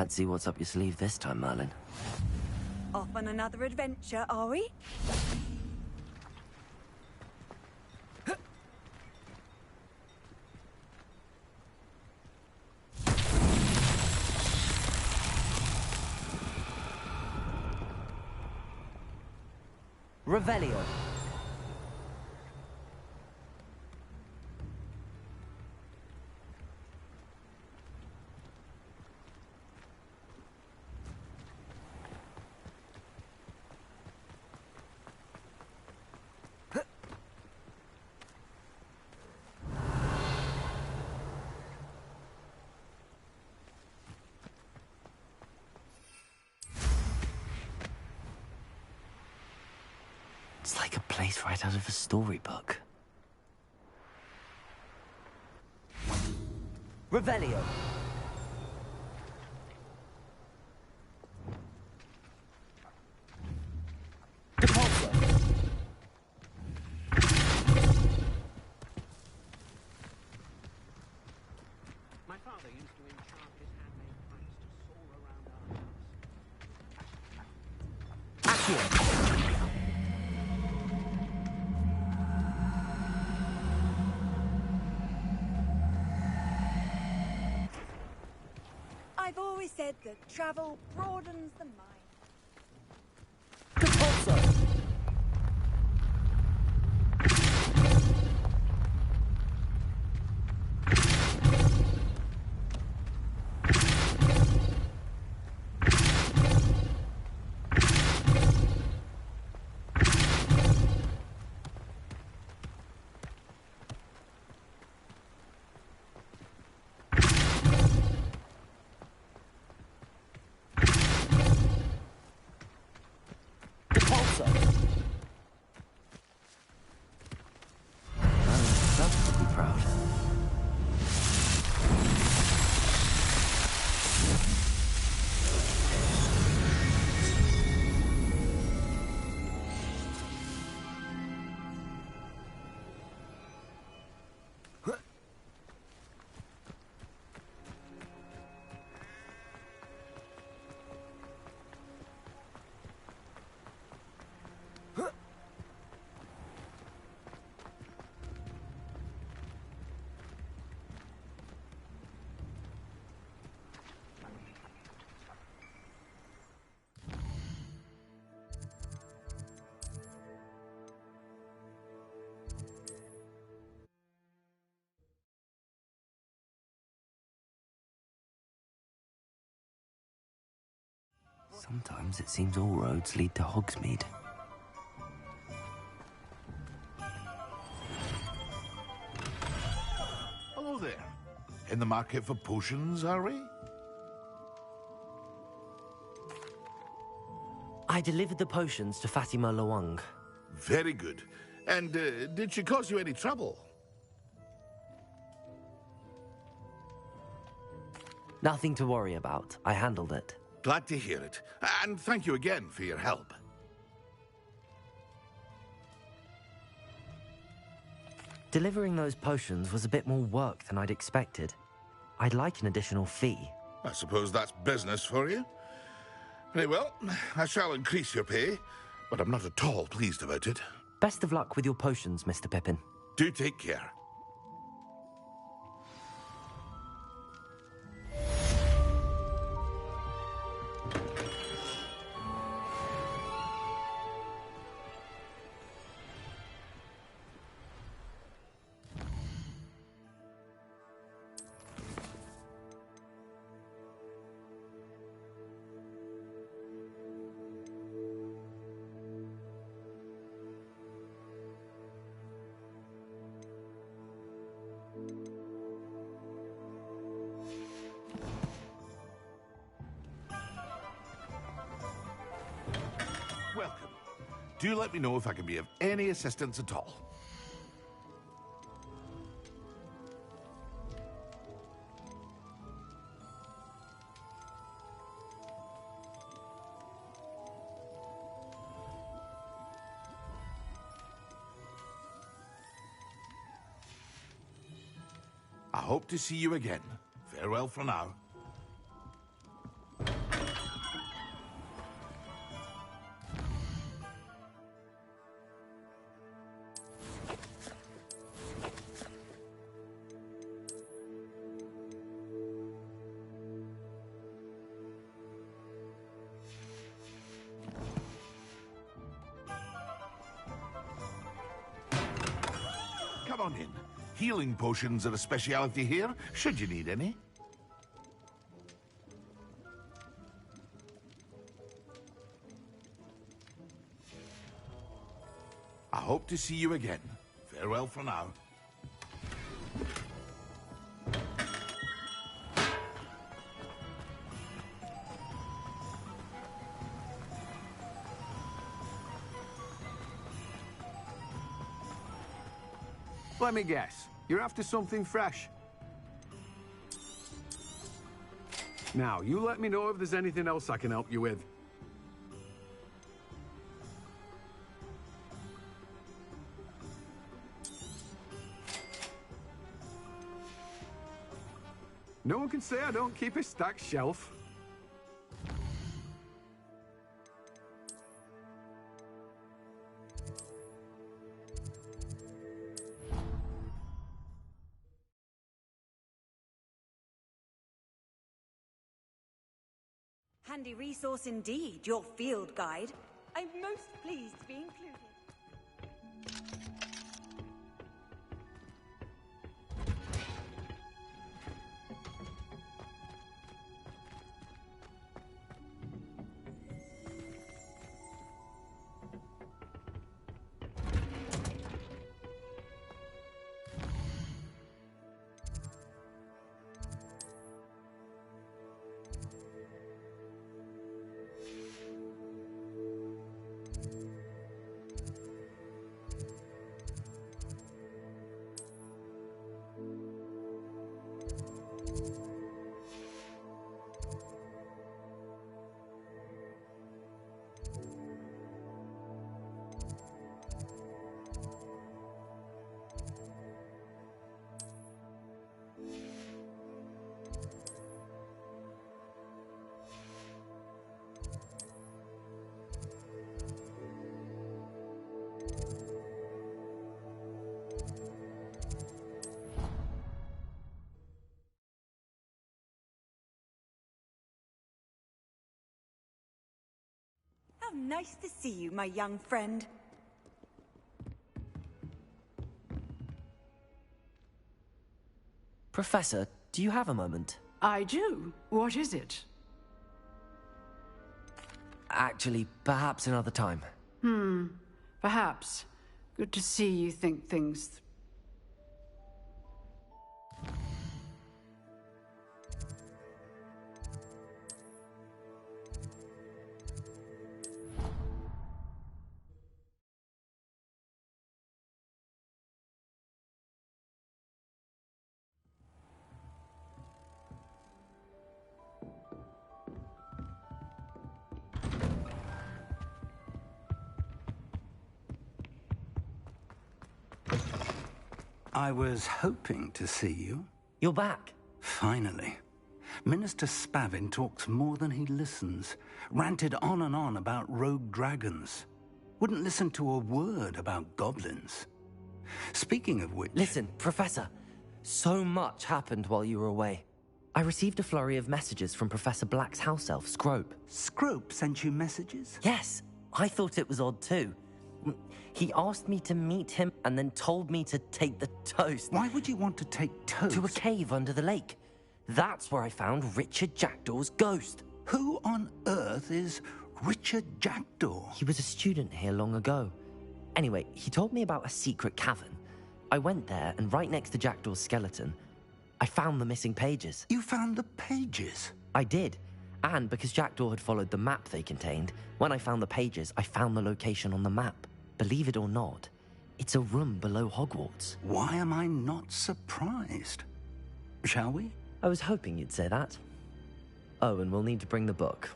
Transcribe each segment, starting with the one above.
Let's see what's up your sleeve this time, Merlin. Off on another adventure, are we? Revelio. It's like a place right out of a storybook. Revelio. Depulso. My father used to enchant his handmade pipes to soar around our house. Accio. I've always said that travel broadens the mind. Depulso. Sometimes it seems all roads lead to Hogsmeade. Hello there. In the market for potions, are we? I delivered the potions to Fatima Lawang. Very good. And did she cause you any trouble? Nothing to worry about. I handled it. Glad to hear it. And thank you again for your help. Delivering those potions was a bit more work than I'd expected. I'd like an additional fee. I suppose that's business for you. Very well, I shall increase your pay, but I'm not at all pleased about it. Best of luck with your potions, Mr. Pippin. Do take care. Welcome. Do let me know if I can be of any assistance at all. I hope to see you again. Farewell for now. Healing potions are a speciality here, should you need any. I hope to see you again. Farewell for now. Let me guess. You're after something fresh. Now, you let me know if there's anything else I can help you with. No one can say I don't keep a stacked shelf. Handy resource indeed, your field guide. I'm most pleased to be included. How nice to see you, my young friend. Professor, do you have a moment? I do. What is it? Actually, perhaps another time. Perhaps. Good to see you think things. I was hoping to see you. You're back. Finally. Minister Spavin talks more than he listens. Ranted on and on about rogue dragons. Wouldn't listen to a word about goblins. Speaking of which... Listen, Professor. So much happened while you were away. I received a flurry of messages from Professor Black's house elf, Scrope. Scrope sent you messages? Yes, I thought it was odd too. He asked me to meet him and then told me to take the toast. Why would you want to take toast? To a cave under the lake. That's where I found Richard Jackdaw's ghost. Who on earth is Richard Jackdaw? He was a student here long ago. Anyway, he told me about a secret cavern. I went there, and right next to Jackdaw's skeleton, I found the missing pages. You found the pages? I did. And because Jackdaw had followed the map they contained, when I found the pages, I found the location on the map. Believe it or not, it's a room below Hogwarts. Why am I not surprised? Shall we? I was hoping you'd say that. Oh, and we'll need to bring the book.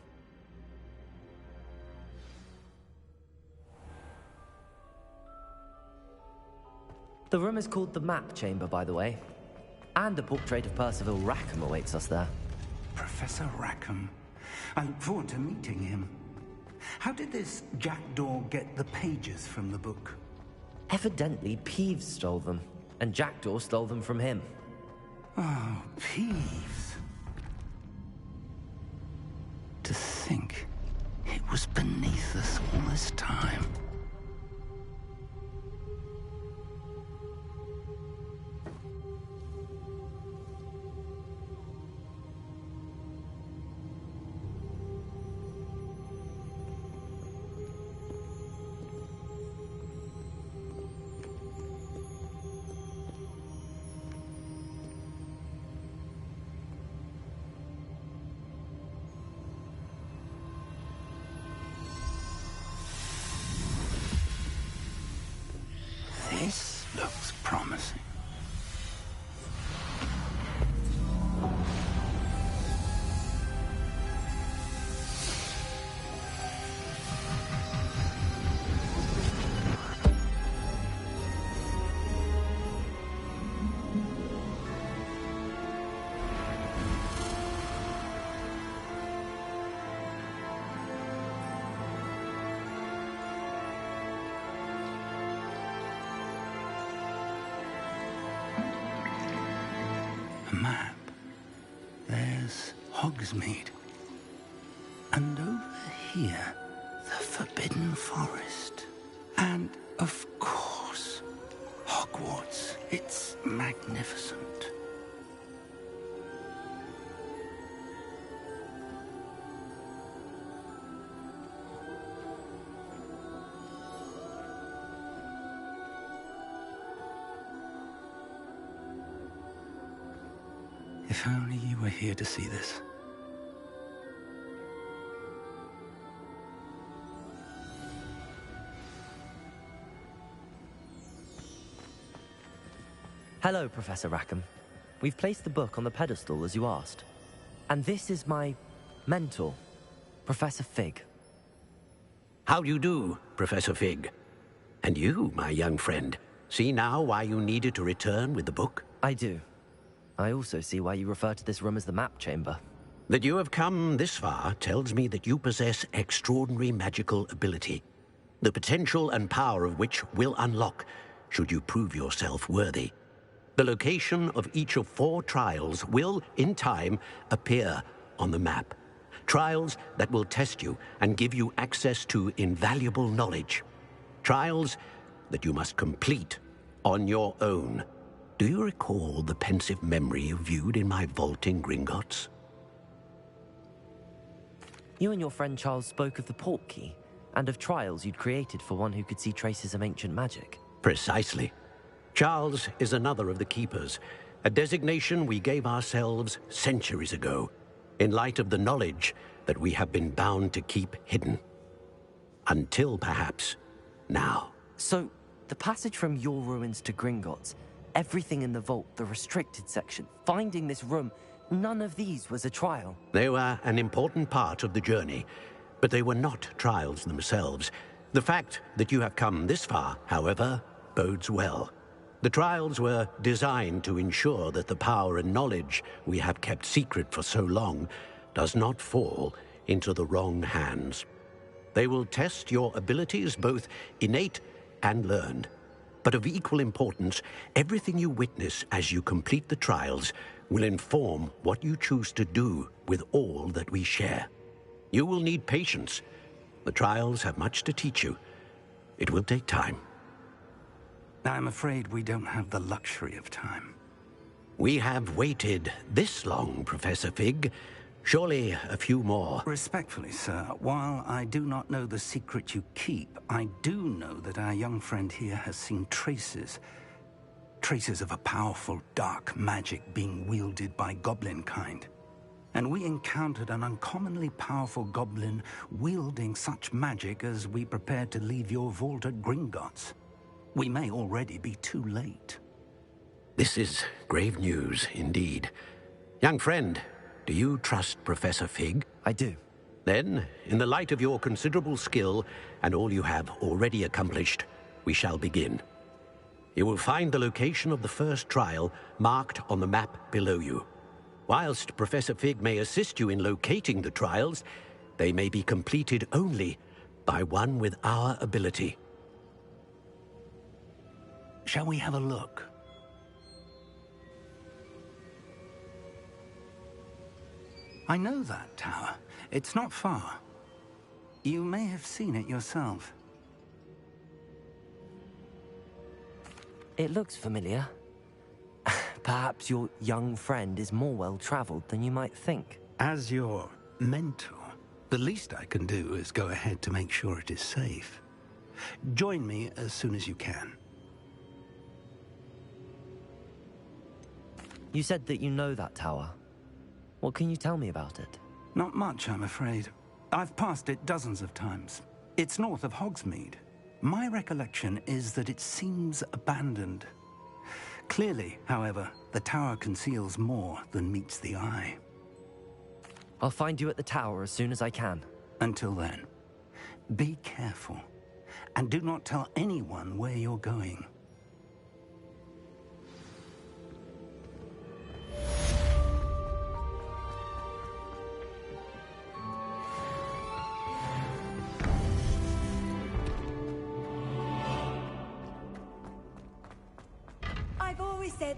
The room is called the Map Chamber, by the way. And a portrait of Percival Rackham awaits us there. Professor Rackham. I look forward to meeting him. How did this Jackdaw get the pages from the book? Evidently, Peeves stole them, and Jackdaw stole them from him. Oh, Peeves. To think it was beneath us all this time. map. There's Hogsmeade. And over here, the Forbidden Forest. And, of course, Hogwarts. It's magnificent. If only you were here to see this. Hello, Professor Rackham. We've placed the book on the pedestal as you asked. And this is my mentor, Professor Fig. How do you do, Professor Fig? And you, my young friend, see now why you needed to return with the book? I do. I also see why you refer to this room as the map chamber. That you have come this far tells me that you possess extraordinary magical ability, the potential and power of which will unlock should you prove yourself worthy. The location of each of 4 trials will, in time, appear on the map. Trials that will test you and give you access to invaluable knowledge. Trials that you must complete on your own. Do you recall the pensive memory you viewed in my vault in Gringotts? You and your friend Charles spoke of the port key, and of trials you'd created for one who could see traces of ancient magic. Precisely. Charles is another of the Keepers, a designation we gave ourselves centuries ago, in light of the knowledge that we have been bound to keep hidden. Until, perhaps, now. So, the passage from your ruins to Gringotts, everything in the vault, the restricted section, finding this room, none of these was a trial. They were an important part of the journey, but they were not trials themselves. The fact that you have come this far, however, bodes well. The trials were designed to ensure that the power and knowledge we have kept secret for so long does not fall into the wrong hands. They will test your abilities, both innate and learned. But of equal importance, everything you witness as you complete the trials will inform what you choose to do with all that we share. You will need patience. The trials have much to teach you. It will take time. I'm afraid we don't have the luxury of time. We have waited this long, Professor Fig. Surely a few more. Respectfully, sir, while I do not know the secret you keep, I do know that our young friend here has seen traces of a powerful dark magic being wielded by goblin kind. And we encountered an uncommonly powerful goblin wielding such magic as we prepared to leave your vault at Gringotts. We may already be too late. This is grave news, indeed. Young friend, do you trust Professor Fig? I do. Then, in the light of your considerable skill and all you have already accomplished, we shall begin. You will find the location of the first trial marked on the map below you. Whilst Professor Fig may assist you in locating the trials, they may be completed only by one with our ability. Shall we have a look? I know that tower. It's not far. You may have seen it yourself. It looks familiar. Perhaps your young friend is more well-traveled than you might think. As your mentor, the least I can do is go ahead to make sure it is safe. Join me as soon as you can. You said that you know that tower. What can you tell me about it? Not much, I'm afraid. I've passed it dozens of times. It's north of Hogsmeade. My recollection is that it seems abandoned. Clearly, however, the tower conceals more than meets the eye. I'll find you at the tower as soon as I can. Until then, be careful, and do not tell anyone where you're going. I've always said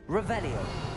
Revelio.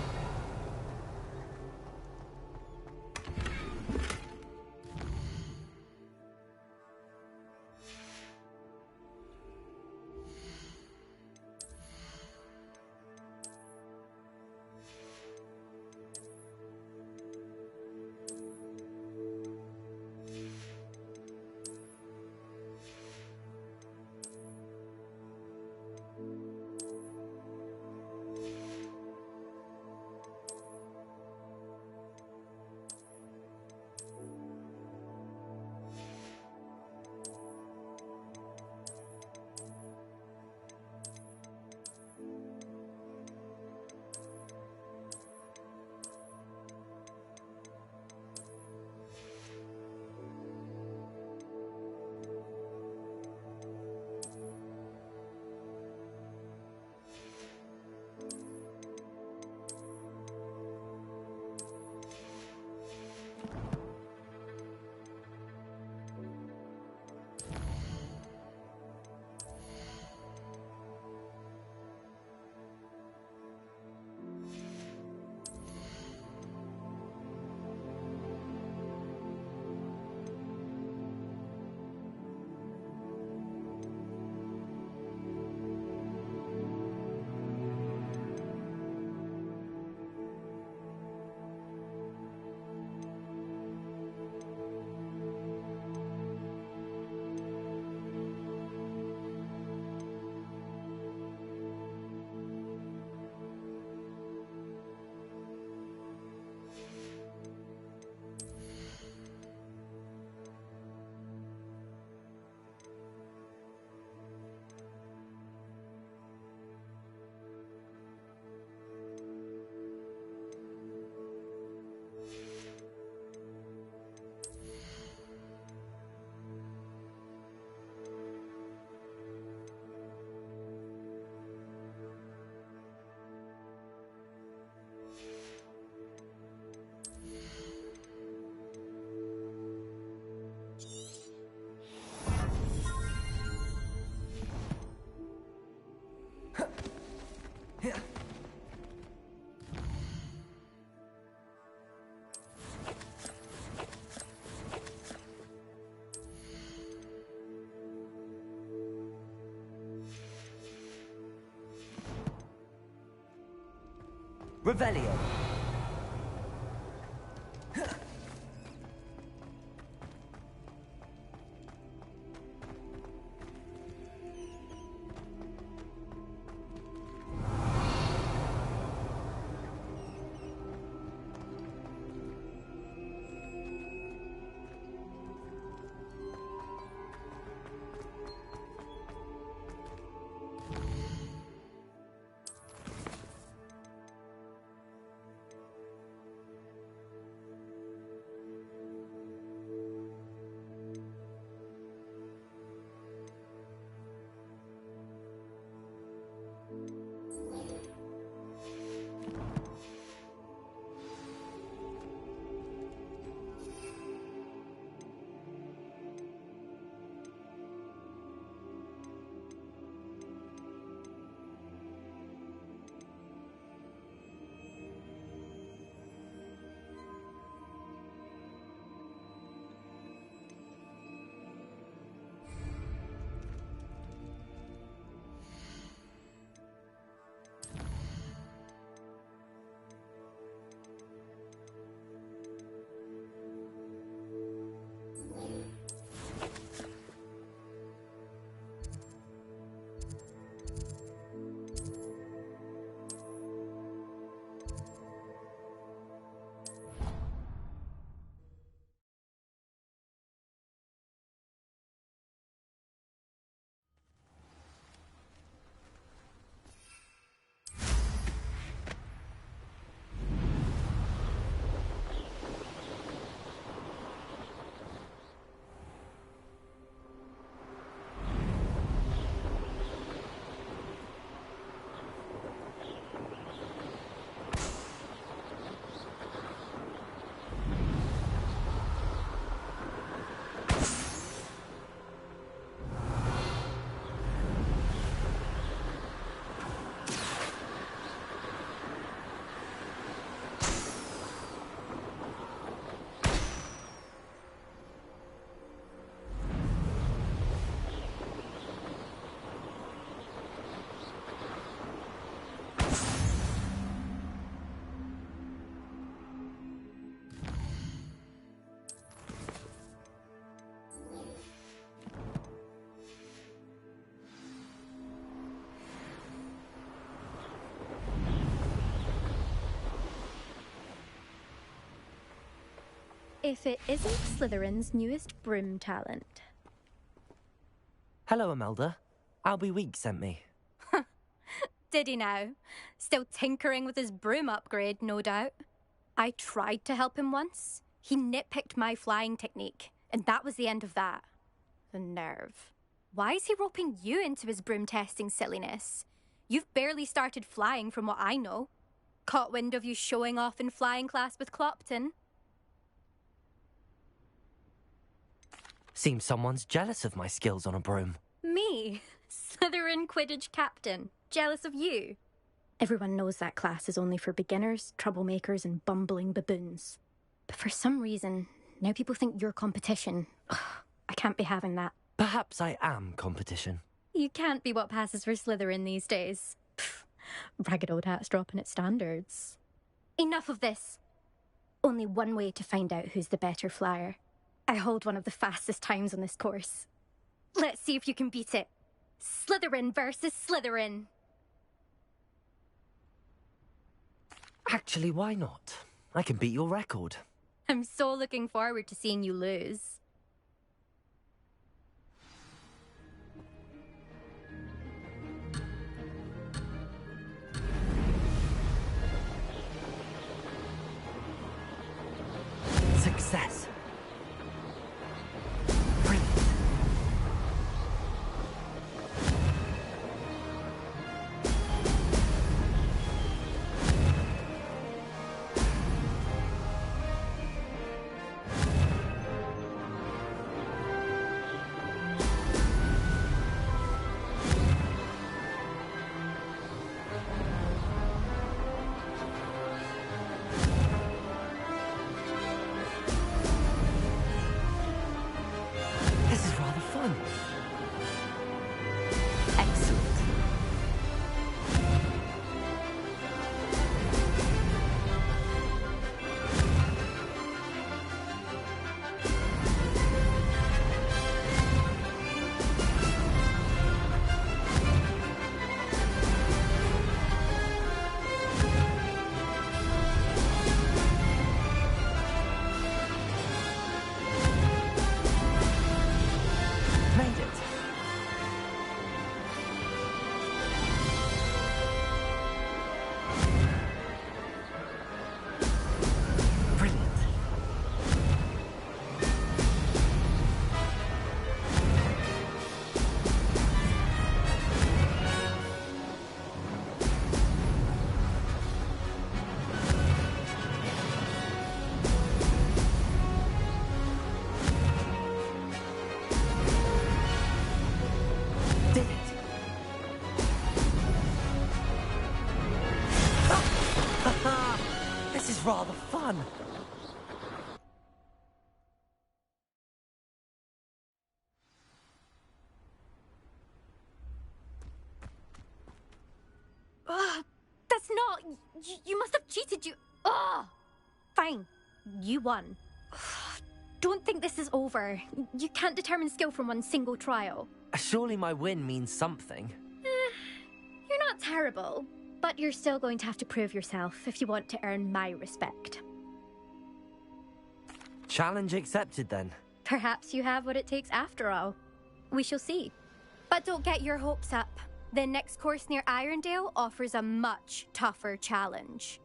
Revelio. if it isn't Slytherin's newest broom talent. Hello, Imelda. Albie Weeks sent me. Did he now? Still tinkering with his broom upgrade, no doubt. I tried to help him once. He nitpicked my flying technique, and that was the end of that. The nerve. Why is he roping you into his broom testing silliness? You've barely started flying from what I know. Caught wind of you showing off in flying class with Clopton. Seems someone's jealous of my skills on a broom. Me? Slytherin Quidditch captain. Jealous of you? Everyone knows that class is only for beginners, troublemakers, and bumbling baboons. But for some reason, now people think you're competition. Ugh, I can't be having that. Perhaps I am competition. You can't be what passes for Slytherin these days. Pfft, ragged old hat's dropping its standards. Enough of this. Only one way to find out who's the better flyer. I hold one of the fastest times on this course. Let's see if you can beat it. Slytherin versus Slytherin. Actually, why not? I can beat your record. I'm so looking forward to seeing you lose. Success. This is rather fun. Excellent. Made it. Brilliant. Did it. This is rather fun. Ugh, that's not... You must have cheated, you... Ugh! Fine. You won. Don't think this is over. You can't determine skill from one single trial. Surely my win means something. You're not terrible, but you're still going to have to prove yourself if you want to earn my respect. Challenge accepted then. Perhaps you have what it takes after all. We shall see. But don't get your hopes up. The next course near Irondale offers a much tougher challenge.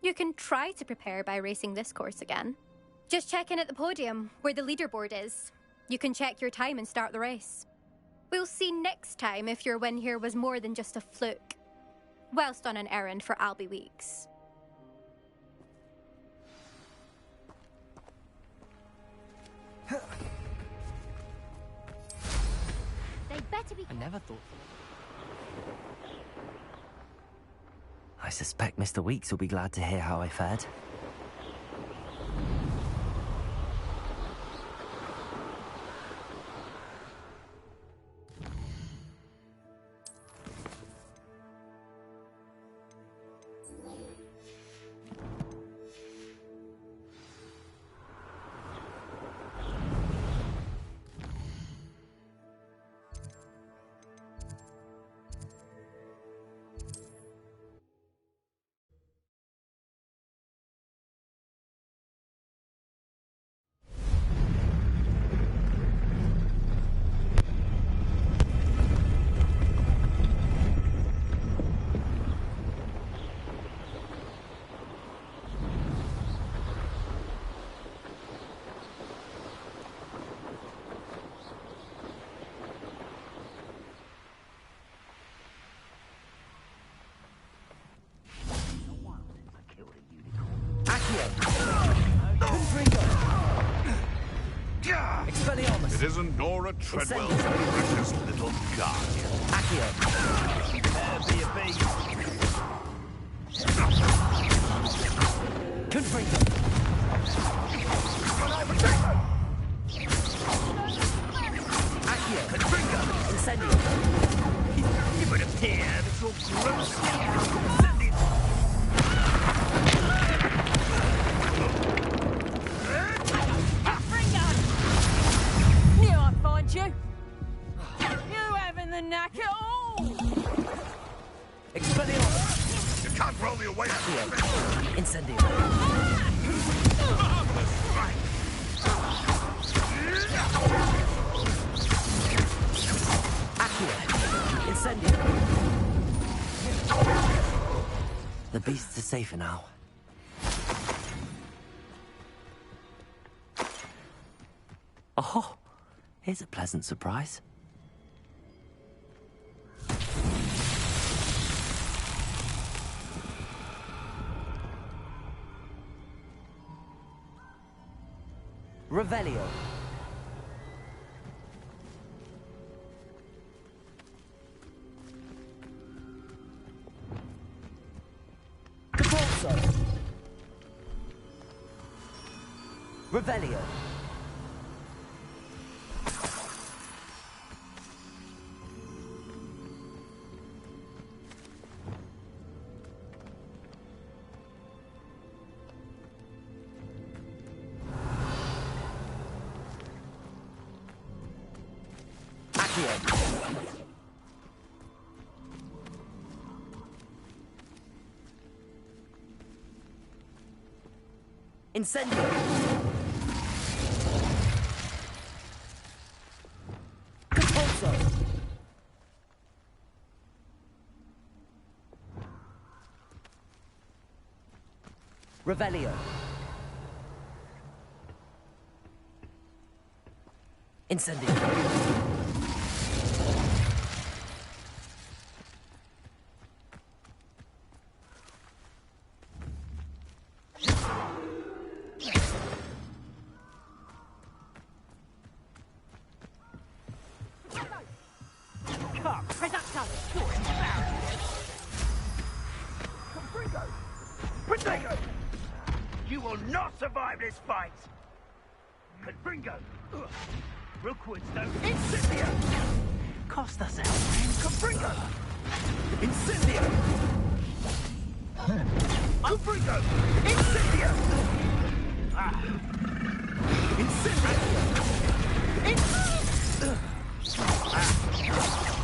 You can try to prepare by racing this course again. Just check in at the podium, where the leaderboard is. You can check your time and start the race. We'll see next time if your win here was more than just a fluke. Whilst on an errand for Albie Weeks. They better be... I never thought... I suspect Mr. Weeks will be glad to hear how I fared. It isn't Nora Treadwell's precious little guardian. Accio. B&B. Confringo. Accio. Confringo. Incendio. You would appear that you're grossly incendiary. Knew I'd find you. You having the knack at all? Expelliarmus. You can't roll me away. Incendio. Marvelous strike. Accio. Incendio. The beasts are safer now. Oh, here's a pleasant surprise. Revelio. Capozzo. Revelio. Incendio. Capozzo. Revelio. Incendio. You will not survive this fight! Confringo! Rookwood's no Incendio! Cost us our Confringo! Incendio! Confringo! Incendio! Incendio!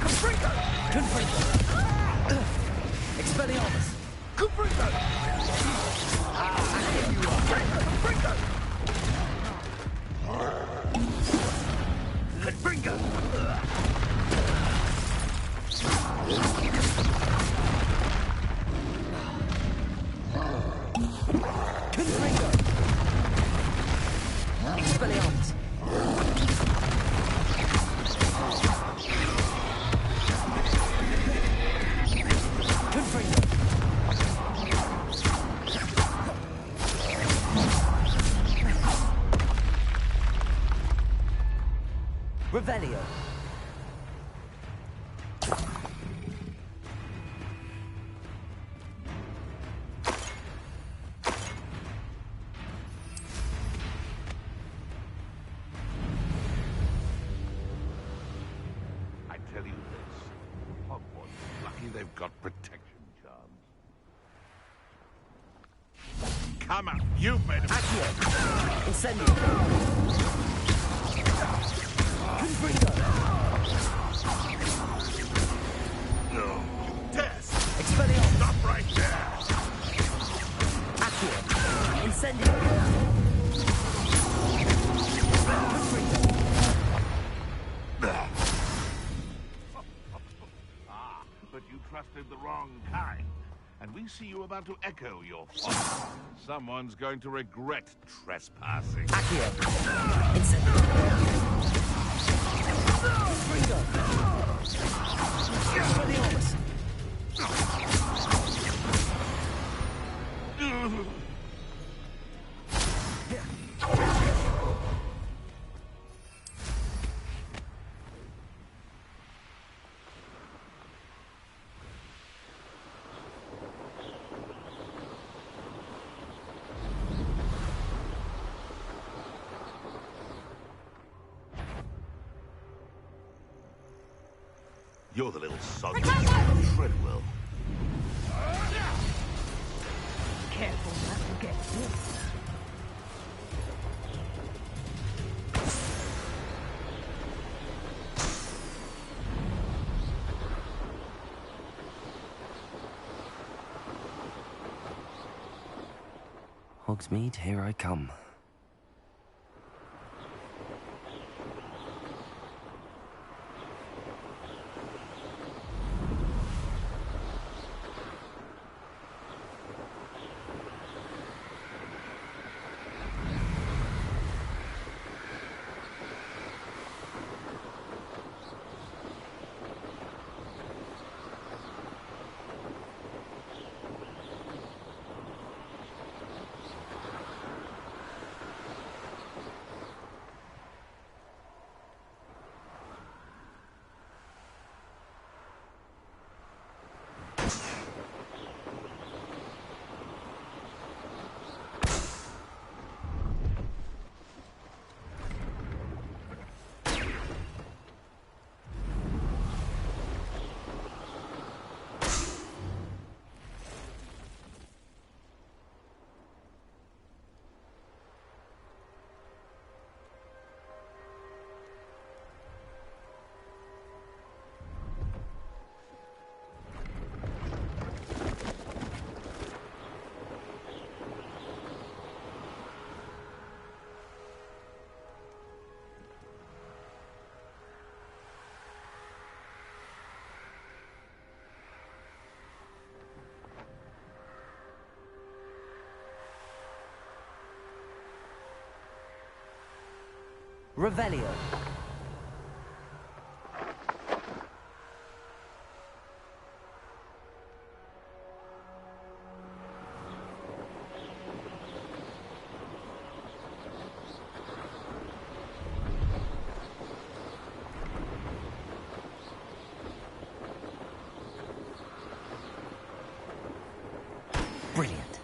Confringo! Confringo. Expelliarmus. Confringo! Here you are! Confringo! Confringo! Confringo. Expelliarmus. Confringo. Revelio. I tell you this, Hogwarts is lucky they've got protection charms. Come out, you've made a Accio. Incendio. Confringo. No, you dare! Expelliarmus. Stop right there! Accio. Incendio. Confringo. But you trusted the wrong kind. And we see you about to echo your folly. Someone's going to regret trespassing. Accio. Incendio. Confringo. Expelliarmus. You're the little sod Treadwell. Careful not to get bit. Hogsmeade, here I come. Revelio. Brilliant.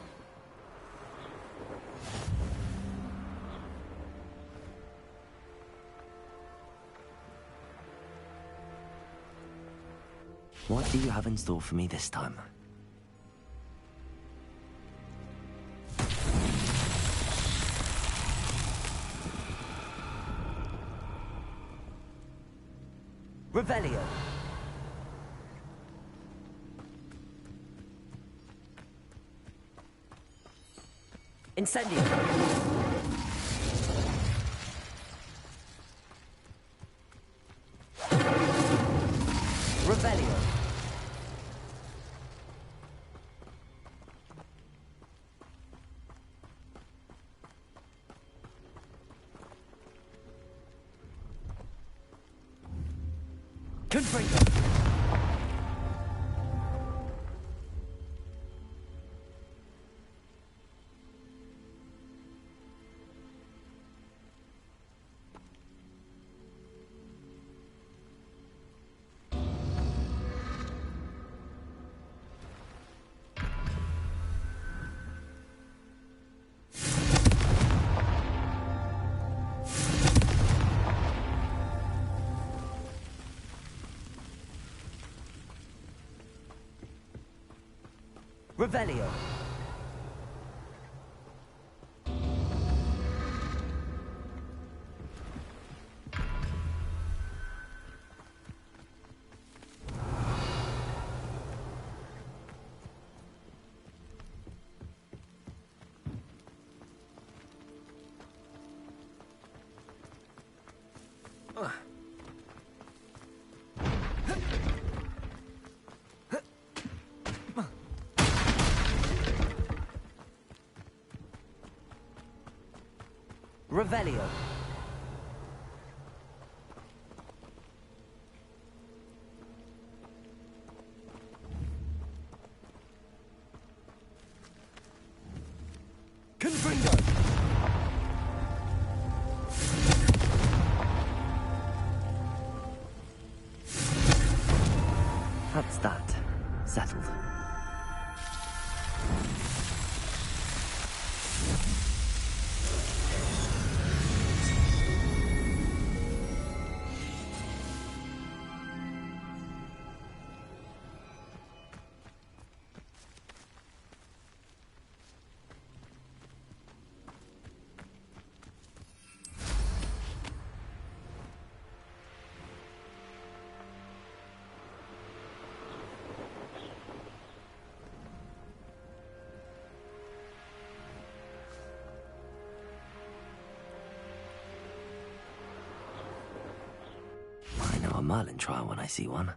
What do you have in store for me this time? Revelio. Incendio. Revelio. Confringo. Revelio. Revelio. Confringo. That's that. Settled. know a Merlin trial when I see one.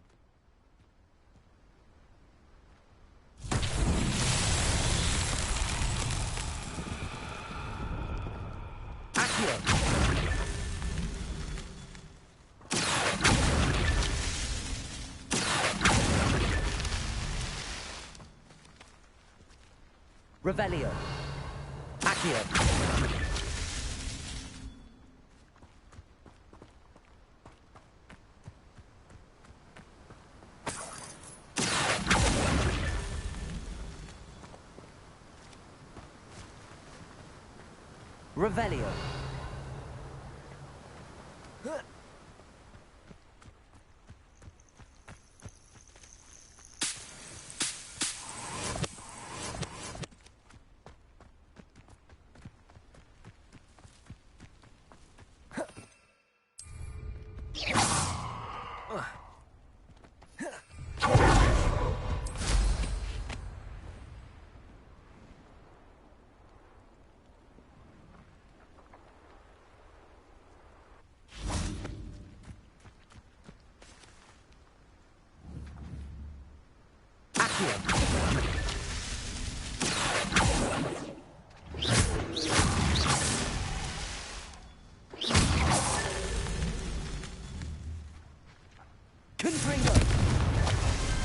Revelio. Accio. Revelio.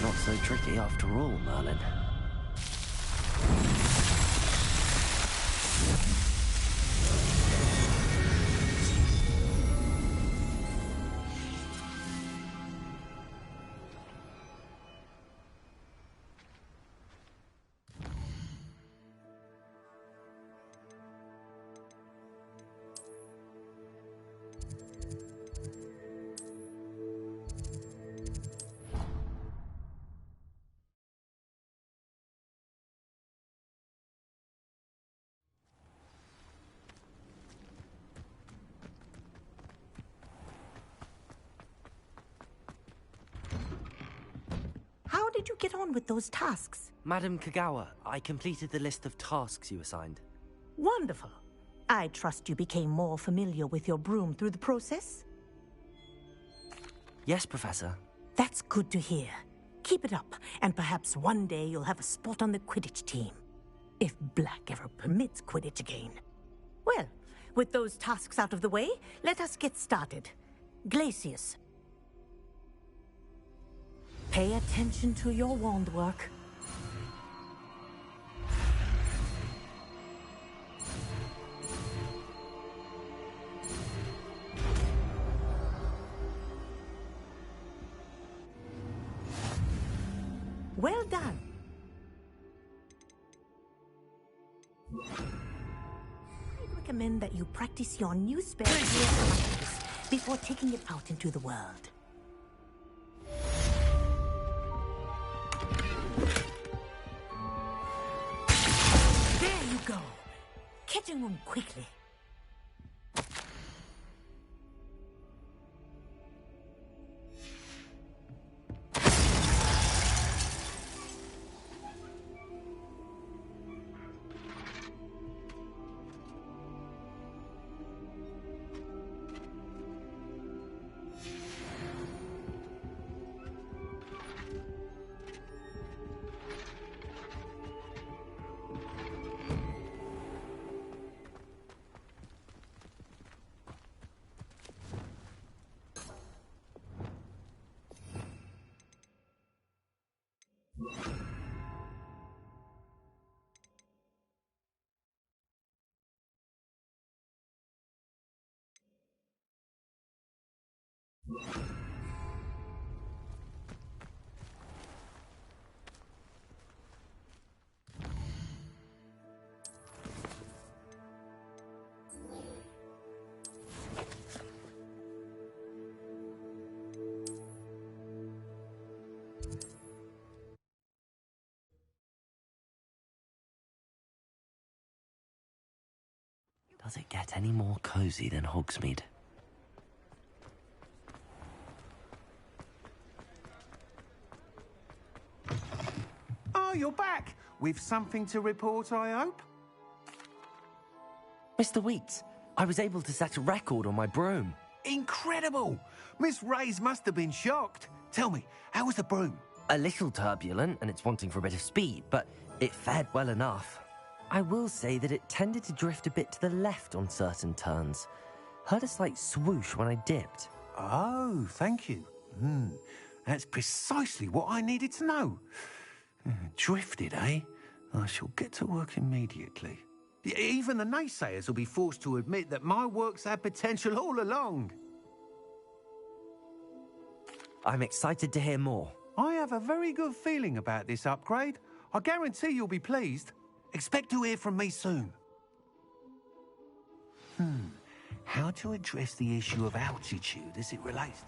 Not so tricky after all, Merlin. How did you get on with those tasks? Madam Kagawa, I completed the list of tasks you assigned. Wonderful. I trust you became more familiar with your broom through the process? Yes, Professor. That's good to hear. Keep it up, and perhaps one day you'll have a spot on the Quidditch team. If Black ever permits Quidditch again. Well, with those tasks out of the way, let us get started. Glacius. Pay attention to your wand work. Well done. I'd recommend that you practice your new spell before taking it out into the world. There you go. Catching them quickly. Does it get any more cozy than Hogsmeade? Oh, you're back! With something to report, I hope? Mr. Weeks, I was able to set a record on my broom. Incredible! Miss Reyes must have been shocked. Tell me, how was the broom? A little turbulent, and it's wanting for a bit of speed, but it fared well enough. I will say that it tended to drift a bit to the left on certain turns. Heard a slight swoosh when I dipped. Oh, thank you. That's precisely what I needed to know. Drifted, eh? I shall get to work immediately. Even the naysayers will be forced to admit that my work's had potential all along. I'm excited to hear more. I have a very good feeling about this upgrade. I guarantee you'll be pleased. Expect to hear from me soon. How to address the issue of altitude as it relates to...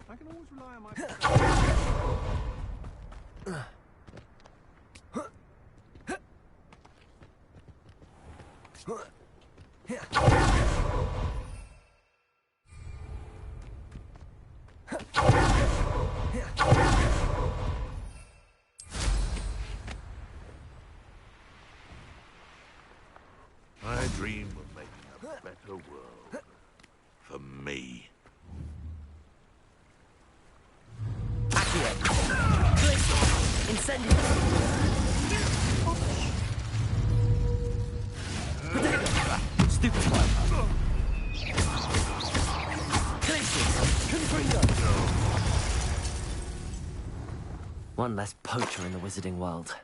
I can always rely on my... I dream of making a better world. For me. Incendio! Stupefy! One less poacher in the wizarding world.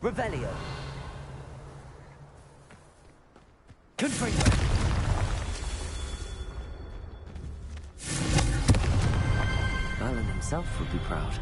Revelio. Confringo. Merlin himself would be proud.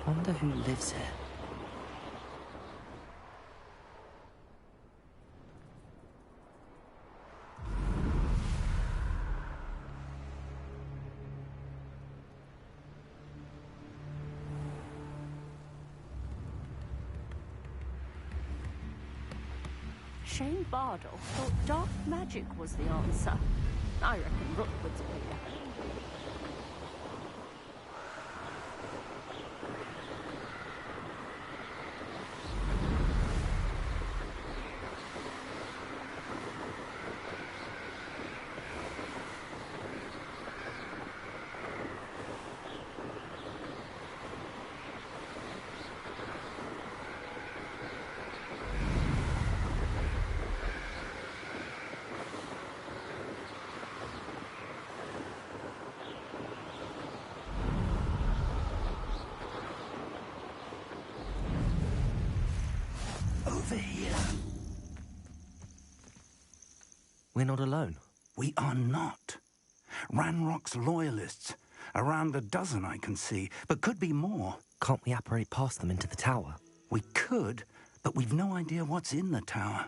Wonder who lives here. Shane Bardolph thought dark magic was the answer. I reckon Rookwood's a bigger. Over here. We're not alone. We are not. Ranrock's loyalists. Around a dozen I can see, but could be more. Can't we apparate past them into the tower? We could, but we've no idea what's in the tower.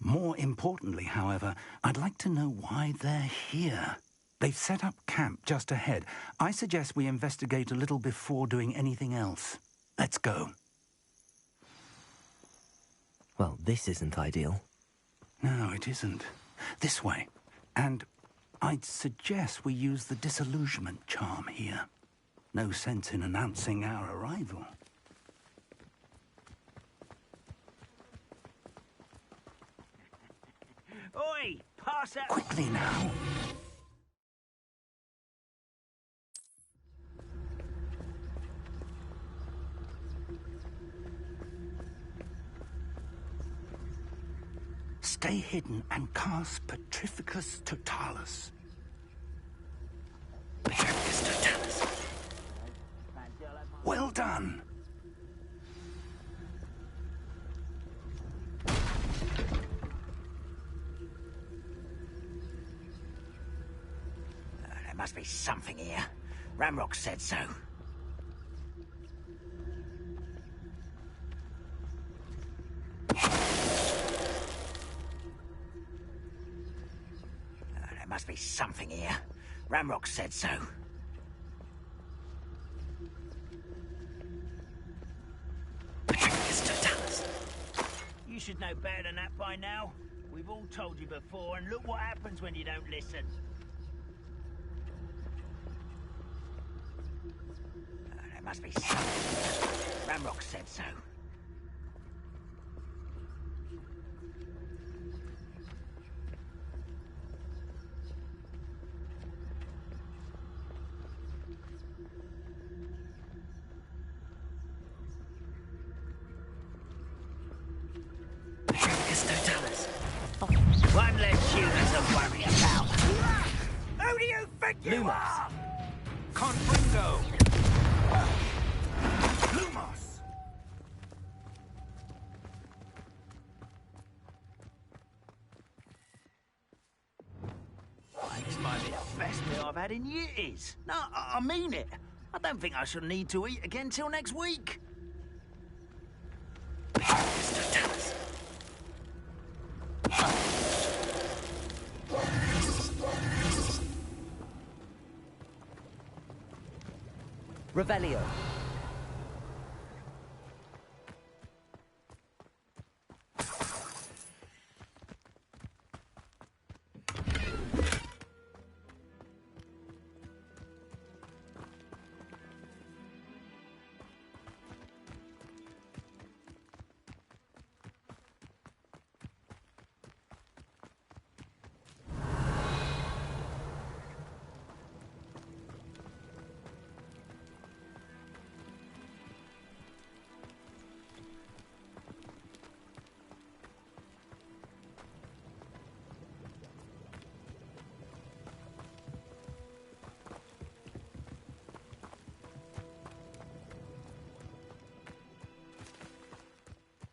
More importantly, however, I'd like to know why they're here. They've set up camp just ahead. I suggest we investigate a little before doing anything else. Let's go. Well, this isn't ideal. No, it isn't. This way. And I'd suggest we use the disillusionment charm here. No sense in announcing our arrival. Oi! Pass that... Quickly now. Stay hidden and cast Petrificus Totalis. Petrificus Totalis. Well done. There must be something here. Ramrock said so. There must be something here. Ramrock said so. You should know better than that by now. We've all told you before, and look what happens when you don't listen. There must be something here. Ramrock said so. One less human to worry about. Who do you think you are? Confringo! Lumos! This might be the best meal I've had in years. No, I mean it. I don't think I shall need to eat again till next week. Revelio.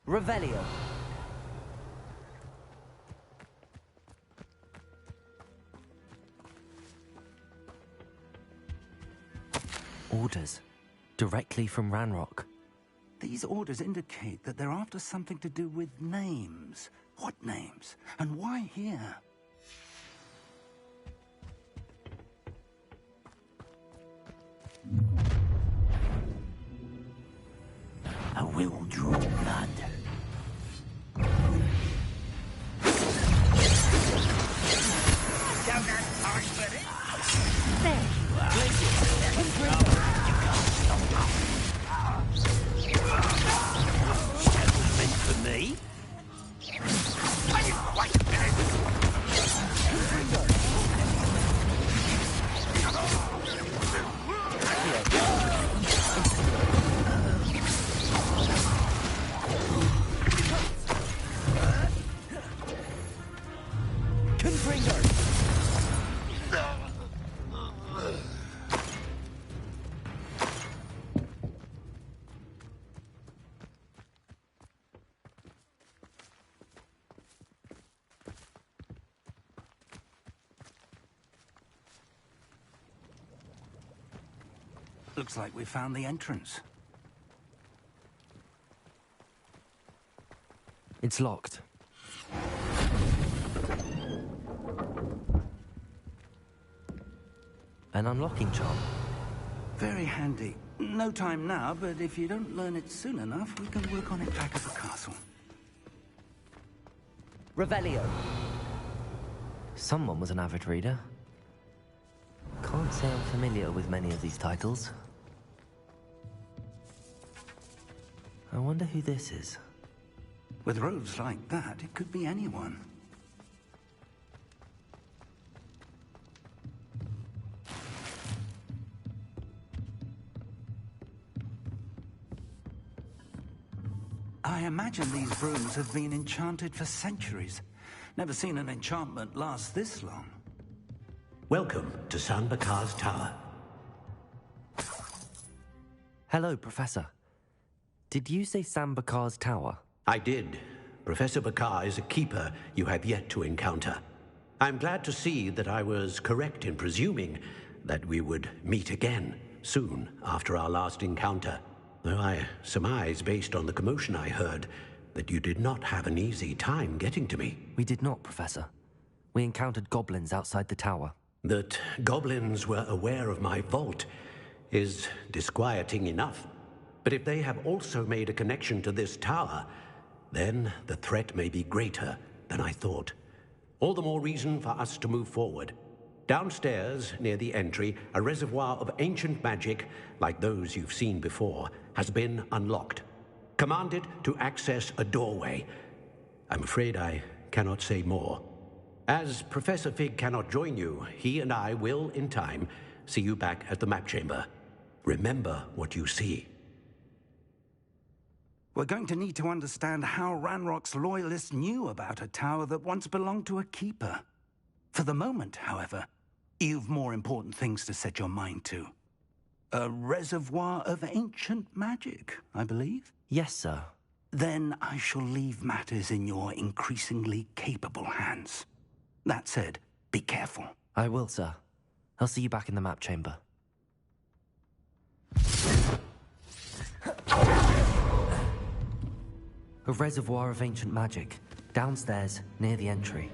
Revelio. Orders. Directly from Ranrock. These orders indicate that they're after something to do with names. What names? And why here? I will draw blood. Don't have time for it. There you are. Meant for me? I didn't quite Looks like we found the entrance. It's locked. An unlocking charm. Very handy. No time now, but if you don't learn it soon enough, we can work on it back at the castle. Revelio. Someone was an avid reader. Can't say I'm familiar with many of these titles. I wonder who this is. With robes like that, it could be anyone. I imagine these rooms have been enchanted for centuries. Never seen an enchantment last this long. Welcome to San Bakar's Tower. Hello, Professor. Did you say Sam Bakar's tower? I did. Professor Bakar is a keeper you have yet to encounter. I'm glad to see that I was correct in presuming that we would meet again soon after our last encounter. Though I surmise, based on the commotion I heard, that you did not have an easy time getting to me. We did not, Professor. We encountered goblins outside the tower. That goblins were aware of my vault is disquieting enough. But if they have also made a connection to this tower, then the threat may be greater than I thought. All the more reason for us to move forward. Downstairs, near the entry, a reservoir of ancient magic, like those you've seen before, has been unlocked. Commanded to access a doorway. I'm afraid I cannot say more. As Professor Fig cannot join you, he and I will, in time, see you back at the map chamber. Remember what you see. We're going to need to understand how Ranrock's loyalists knew about a tower that once belonged to a keeper. For the moment, however, you've more important things to set your mind to. A reservoir of ancient magic, I believe? Yes, sir. Then I shall leave matters in your increasingly capable hands. That said, be careful. I will, sir. I'll see you back in the map chamber. A reservoir of ancient magic, downstairs, near the entry.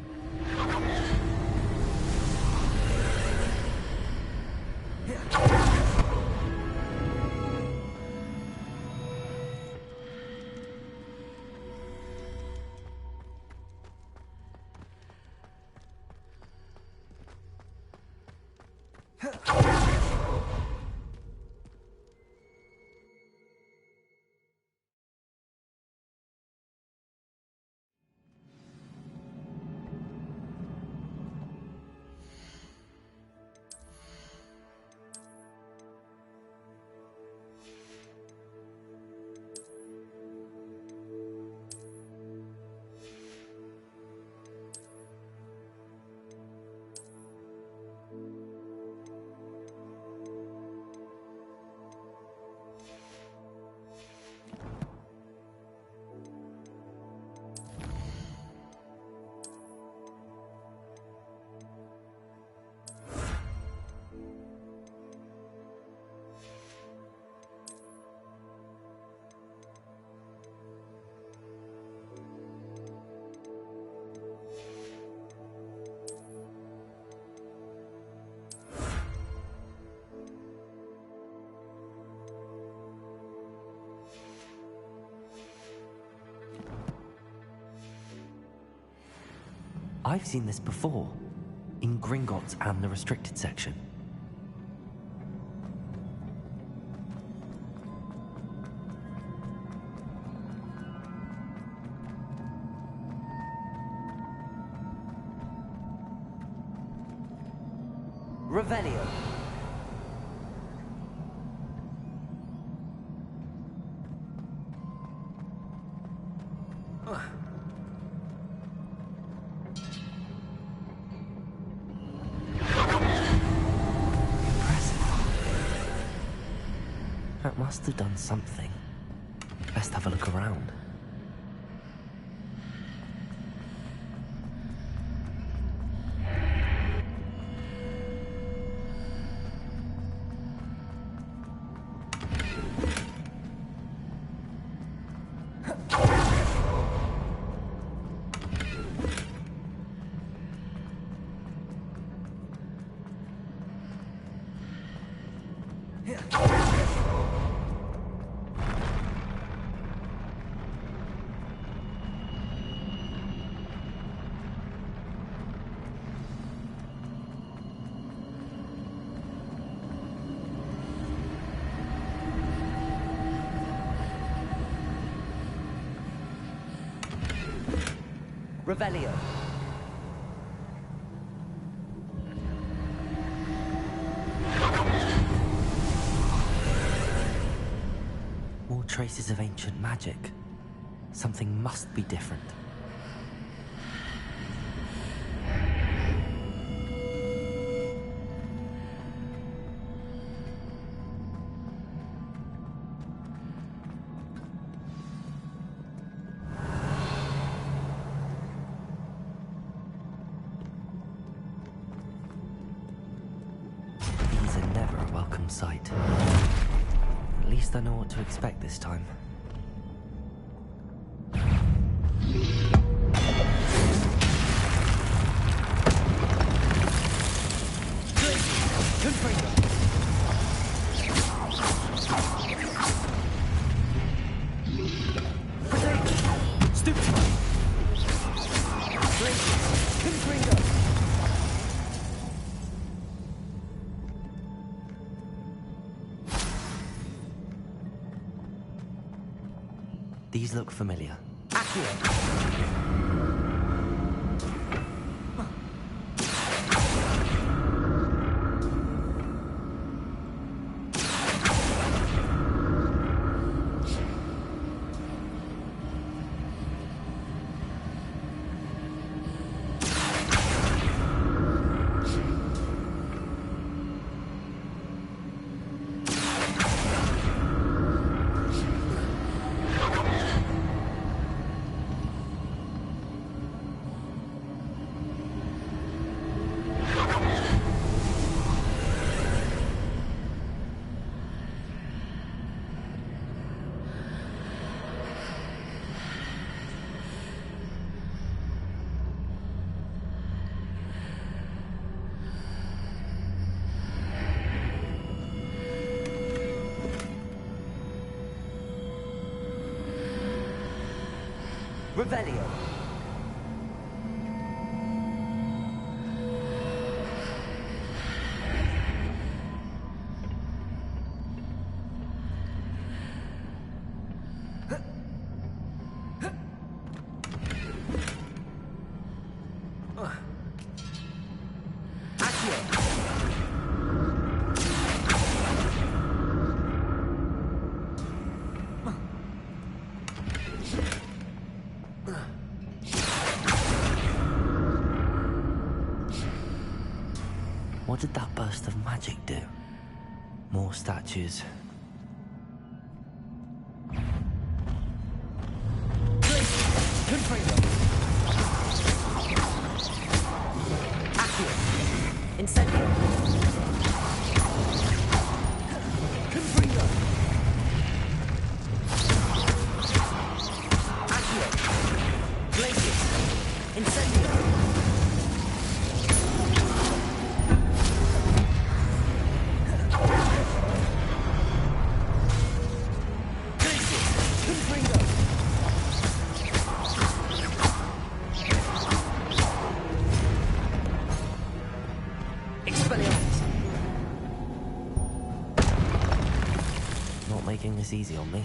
I've seen this before, in Gringotts and the restricted section. Revelio. That must have done something. Best have a look around. Revelio. More traces of ancient magic. Something must be different. These are never a welcome sight. At least I know what to expect this time. These look familiar. Revelio. What did that burst of magic do? More statues. Incendio. Expelliarmus! Not making this easy on me.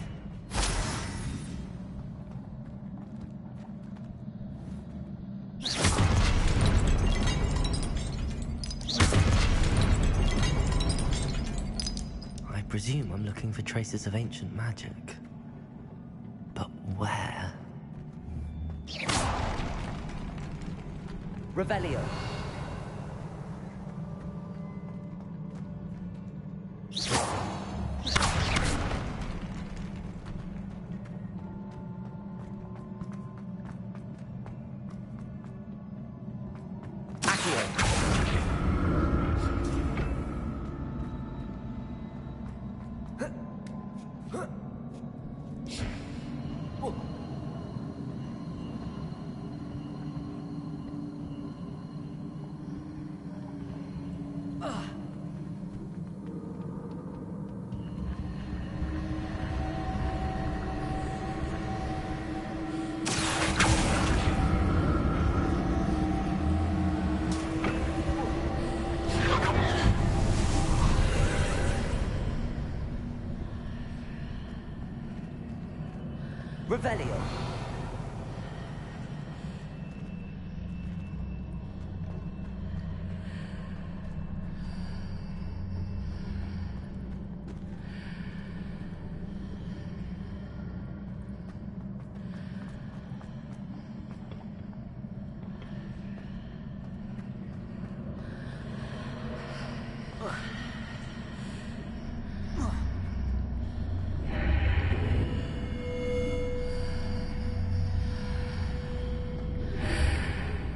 I presume I'm looking for traces of ancient magic. But where? Revelio. Revelio.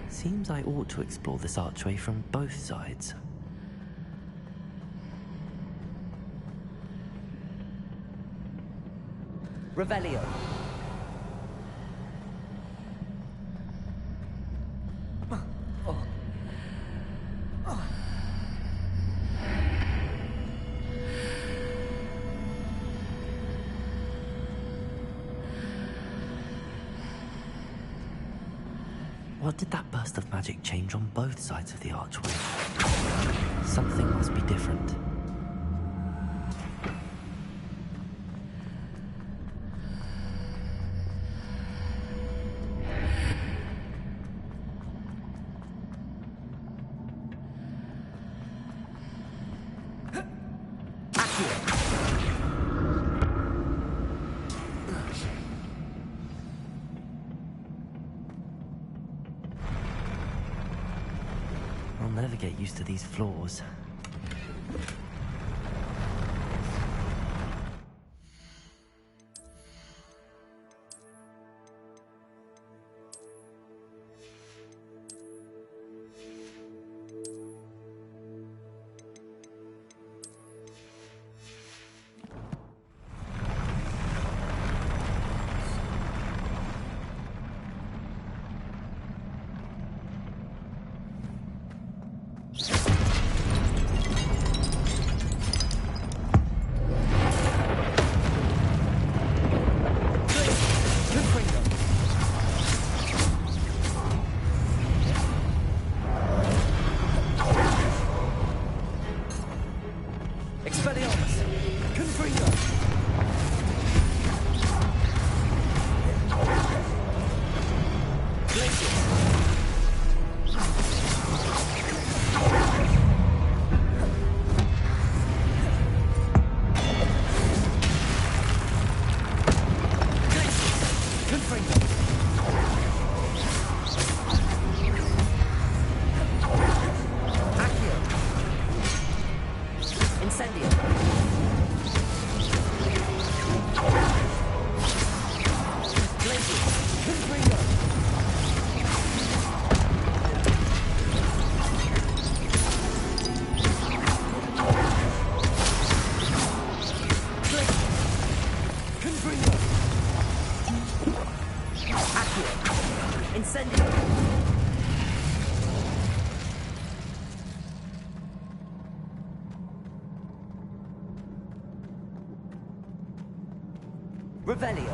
Seems I ought to explore this archway from both sides. Revelio. What did that burst of magic change on both sides of the archway? Something must be different. I'll never get used to these floors. Revelio.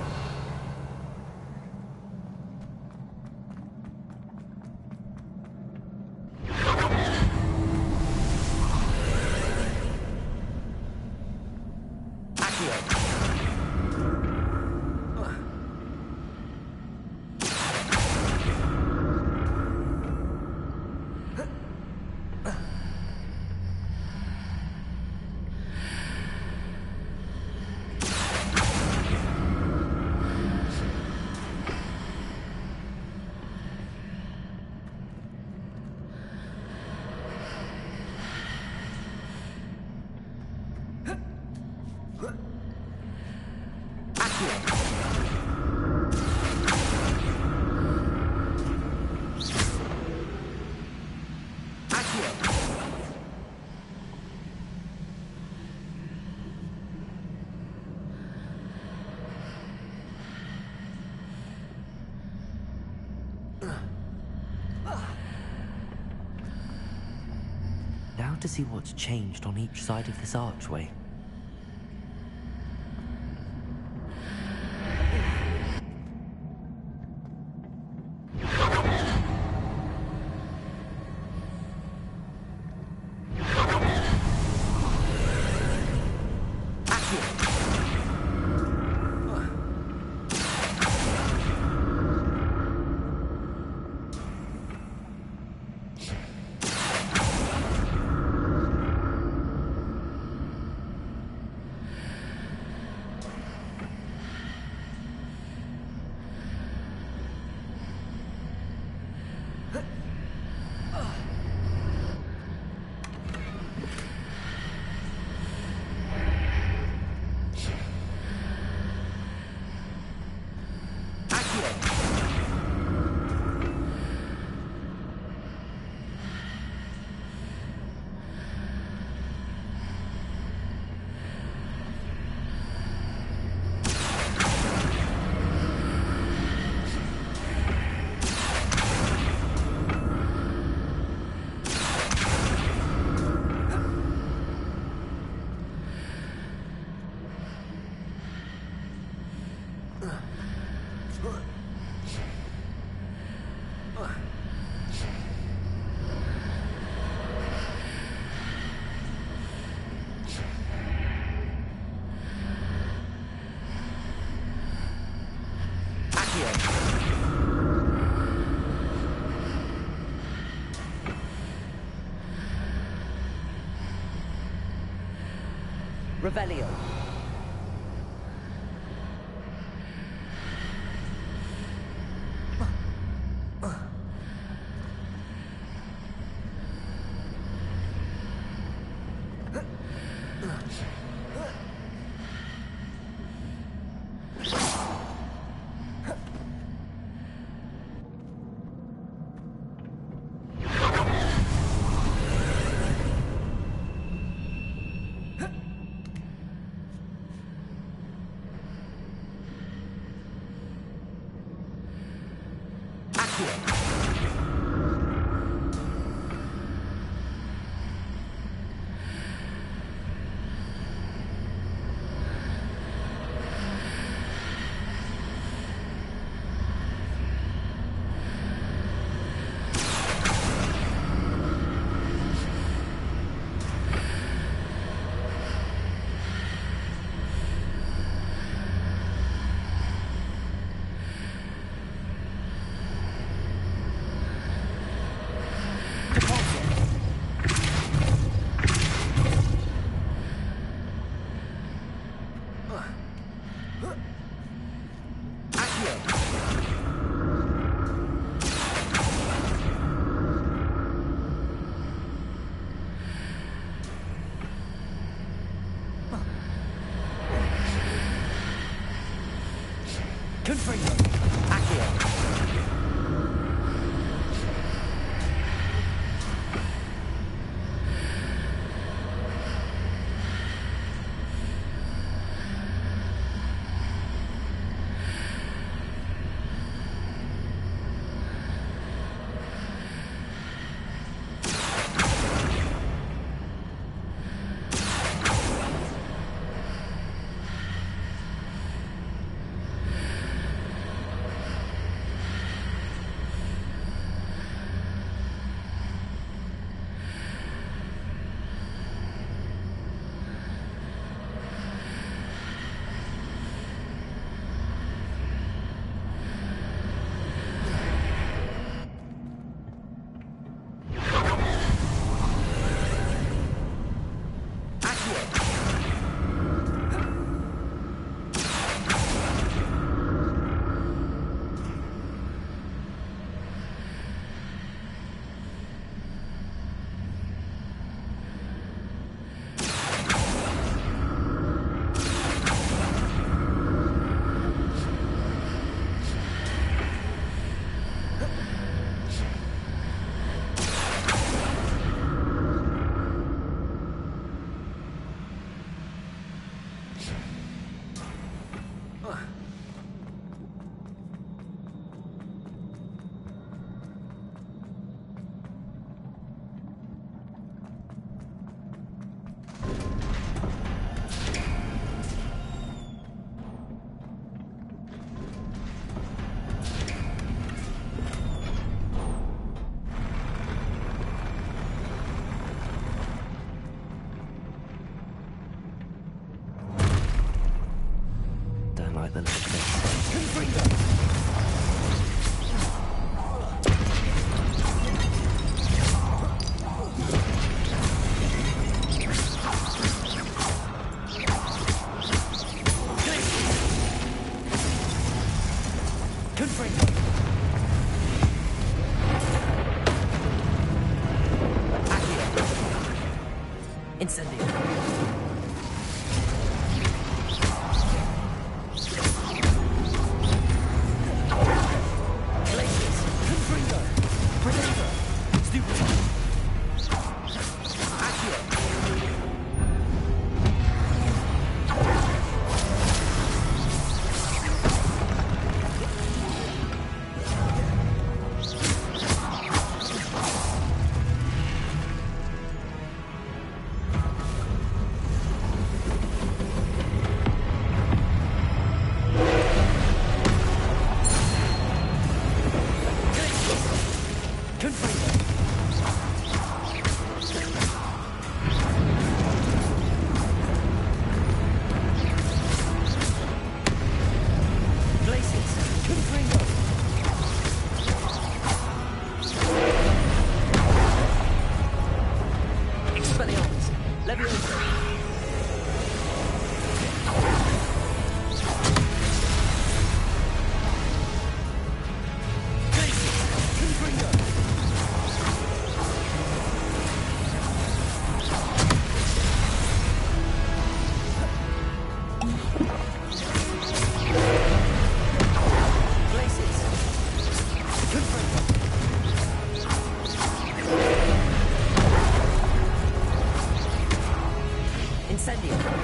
Now to see what's changed on each side of this archway. Revelio. Incendio. Glacius. Confringo. Predator. Stupefy. Accio.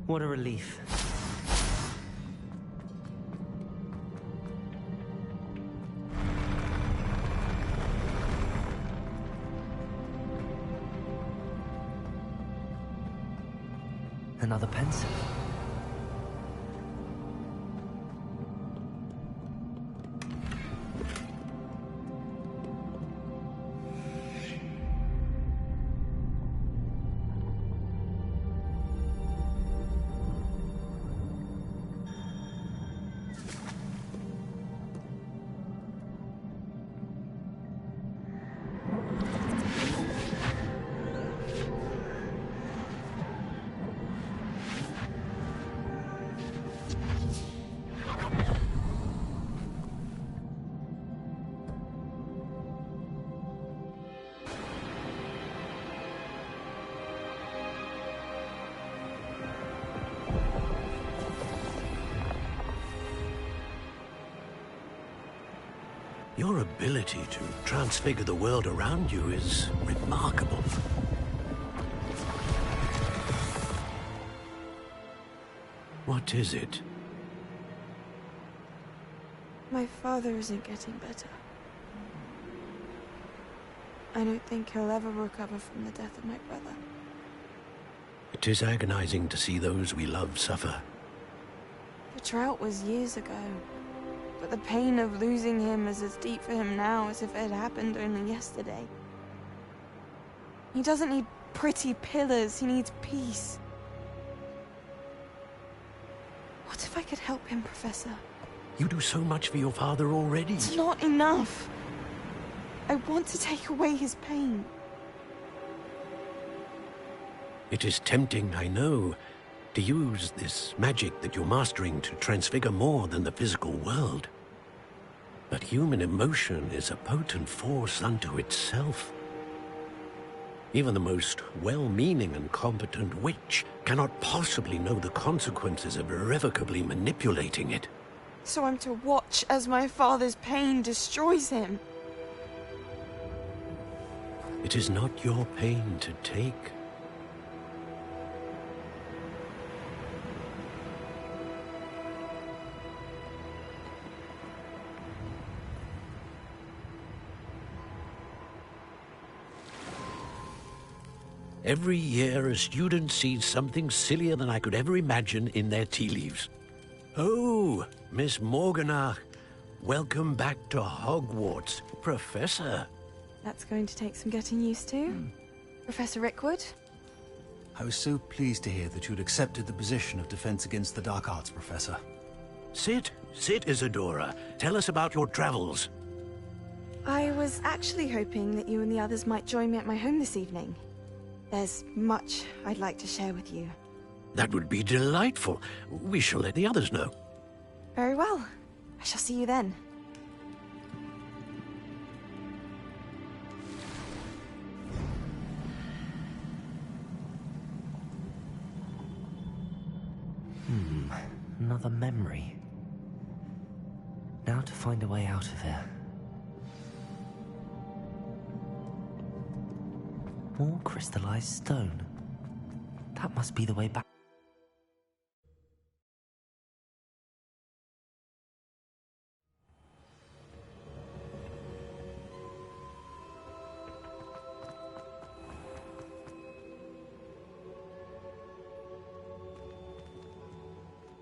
What a relief. Another pensive. Your ability to transfigure the world around you is remarkable. What is it? My father isn't getting better. I don't think he'll ever recover from the death of my brother. It is agonizing to see those we love suffer. The drought was years ago. But the pain of losing him is as deep for him now as if it had happened only yesterday. He doesn't need pretty pillars, he needs peace. What if I could help him, Professor? You do so much for your father already. It's not enough. I want to take away his pain. It is tempting, I know, to use this magic that you're mastering to transfigure more than the physical world. But human emotion is a potent force unto itself. Even the most well-meaning and competent witch cannot possibly know the consequences of irrevocably manipulating it. So I'm to watch as my father's pain destroys him. It is not your pain to take. Every year, a student sees something sillier than I could ever imagine in their tea leaves. Oh, Miss Morganach, welcome back to Hogwarts, Professor. That's going to take some getting used to. Professor Rickwood? I was so pleased to hear that you'd accepted the position of Defense Against the Dark Arts, Professor. Sit, Isadora. Tell us about your travels. I was actually hoping that you and the others might join me at my home this evening. There's much I'd like to share with you. That would be delightful. We shall let the others know. Very well. I shall see you then. Another memory. Now to find a way out of here. More crystallized stone. That must be the way back.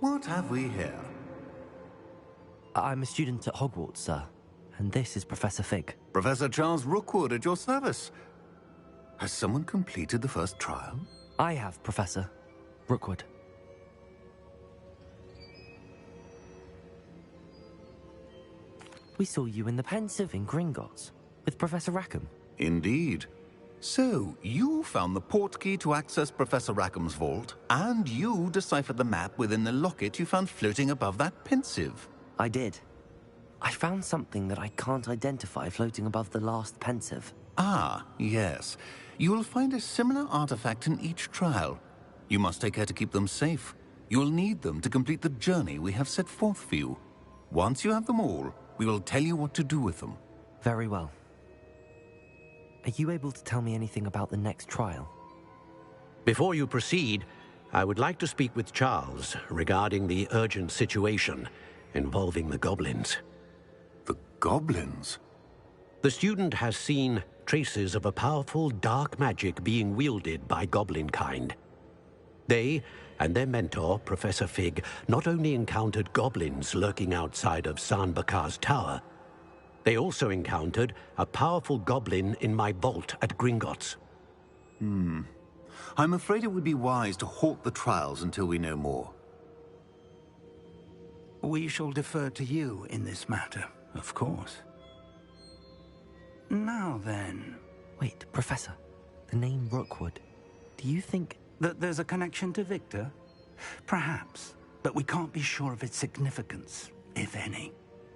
What have we here? I'm a student at Hogwarts, sir. And this is Professor Fig. Professor Charles Rookwood at your service. Has someone completed the first trial? I have, Professor Rookwood. We saw you in the Pensive in Gringotts with Professor Rackham. Indeed. So, you found the portkey to access Professor Rackham's vault, and you deciphered the map within the locket you found floating above that Pensive. I did. I found something that I can't identify floating above the last Pensive. Ah, yes. You will find a similar artifact in each trial. You must take care to keep them safe. You will need them to complete the journey we have set forth for you. Once you have them all, we will tell you what to do with them. Very well. Are you able to tell me anything about the next trial? Before you proceed, I would like to speak with Charles regarding the urgent situation involving the goblins. The goblins? The student has seen traces of a powerful dark magic being wielded by goblin kind. They and their mentor, Professor Fig, not only encountered goblins lurking outside of San Bakar's tower, they also encountered a powerful goblin in my vault at Gringotts. I'm afraid it would be wise to halt the trials until we know more. We shall defer to you in this matter, of course. Now then... Wait, Professor. The name Rookwood. Do you think... that there's a connection to Victor? Perhaps, but we can't be sure of its significance, if any.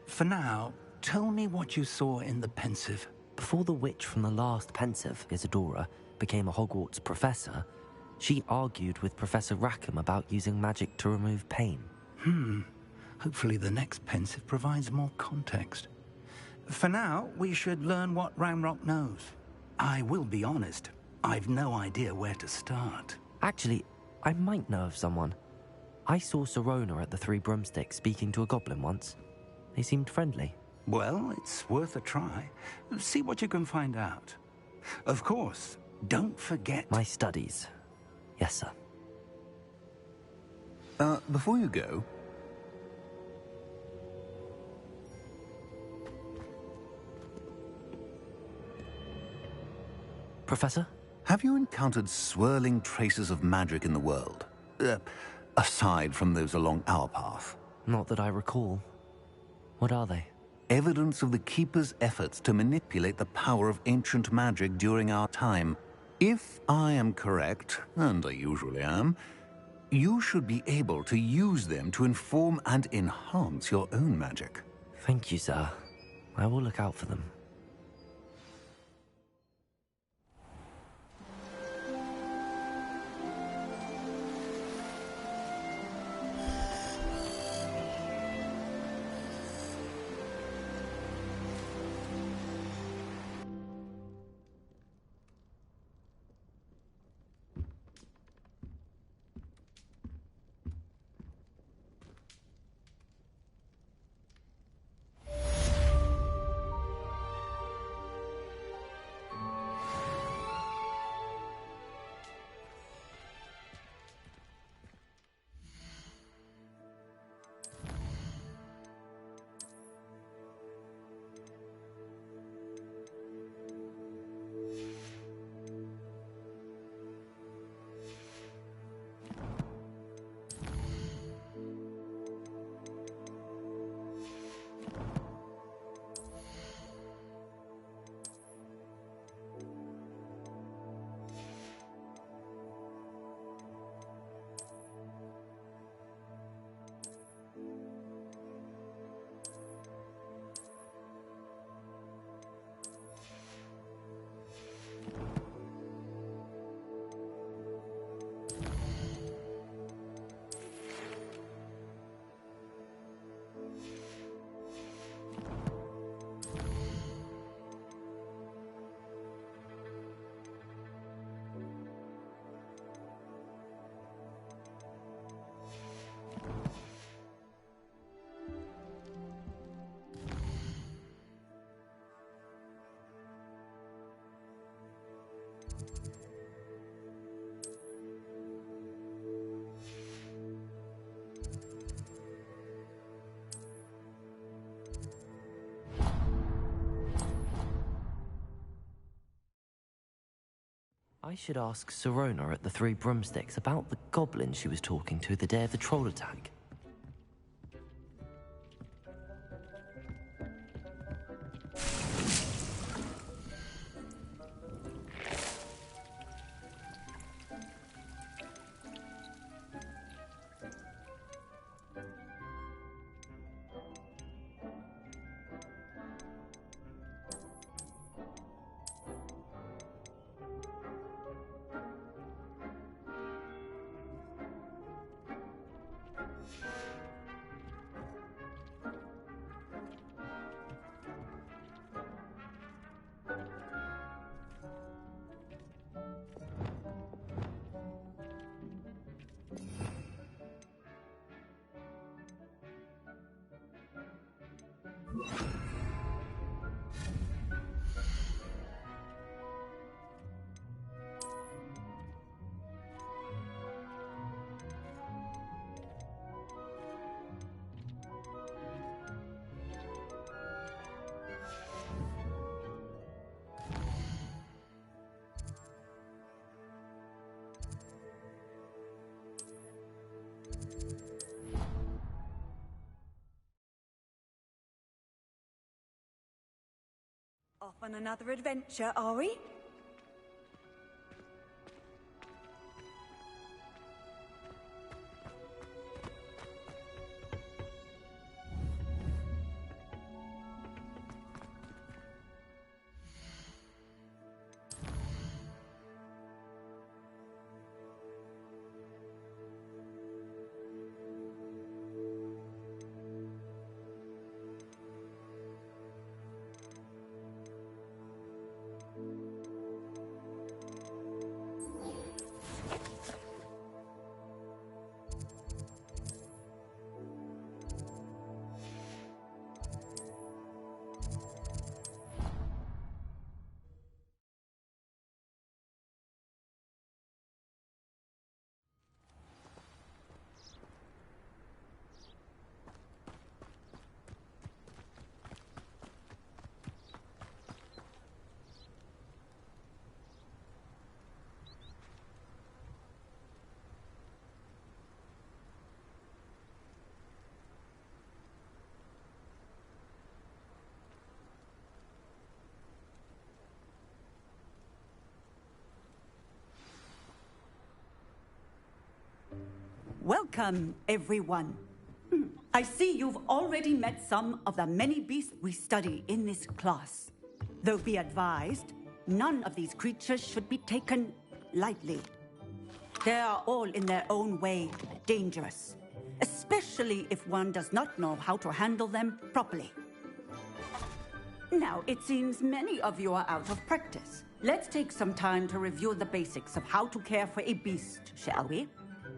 For now, tell me what you saw in the Pensive. Before the witch from the last Pensive, Isadora, became a Hogwarts professor, she argued with Professor Rackham about using magic to remove pain. Hopefully the next Pensive provides more context. For now, we should learn what Ranrock knows. I will be honest, I've no idea where to start. Actually, I might know of someone. I saw Sirona at the Three Broomsticks speaking to a goblin once. They seemed friendly. Well, it's worth a try. See what you can find out. Of course, don't forget... my studies. Yes, sir. Before you go... Professor? Have you encountered swirling traces of magic in the world? Aside from those along our path? Not that I recall. What are they? Evidence of the Keeper's efforts to manipulate the power of ancient magic during our time. If I am correct, and I usually am, you should be able to use them to inform and enhance your own magic. Thank you, sir. I will look out for them. I should ask Sirona at the Three Broomsticks about the goblin she was talking to the day of the troll attack. Off on another adventure, are we? Welcome, everyone. I see you've already met some of the many beasts we study in this class. Though be advised, none of these creatures should be taken lightly. They are all in their own way dangerous, especially if one does not know how to handle them properly. Now, it seems many of you are out of practice. Let's take some time to review the basics of how to care for a beast, shall we?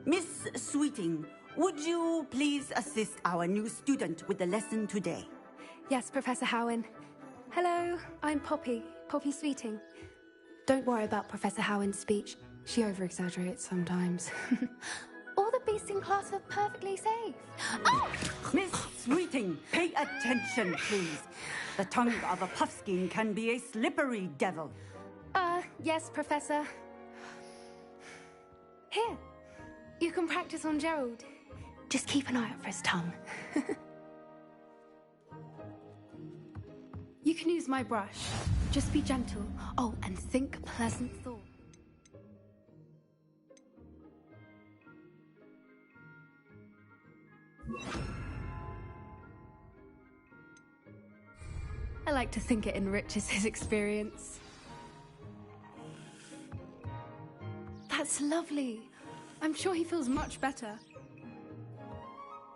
Miss Sweeting, would you please assist our new student with the lesson today? Yes, Professor Howen. Hello, I'm Poppy Sweeting. Don't worry about Professor Howen's speech. She over-exaggerates sometimes. All the beasts in class are perfectly safe. Oh! Miss Sweeting, pay attention, please. The tongue of a puffskein can be a slippery devil. Yes, Professor. Here. You can practice on Gerald. Just keep an eye out for his tongue. You can use my brush. Just be gentle. Oh, and think pleasant thoughts. I like to think it enriches his experience. That's lovely. I'm sure he feels much better.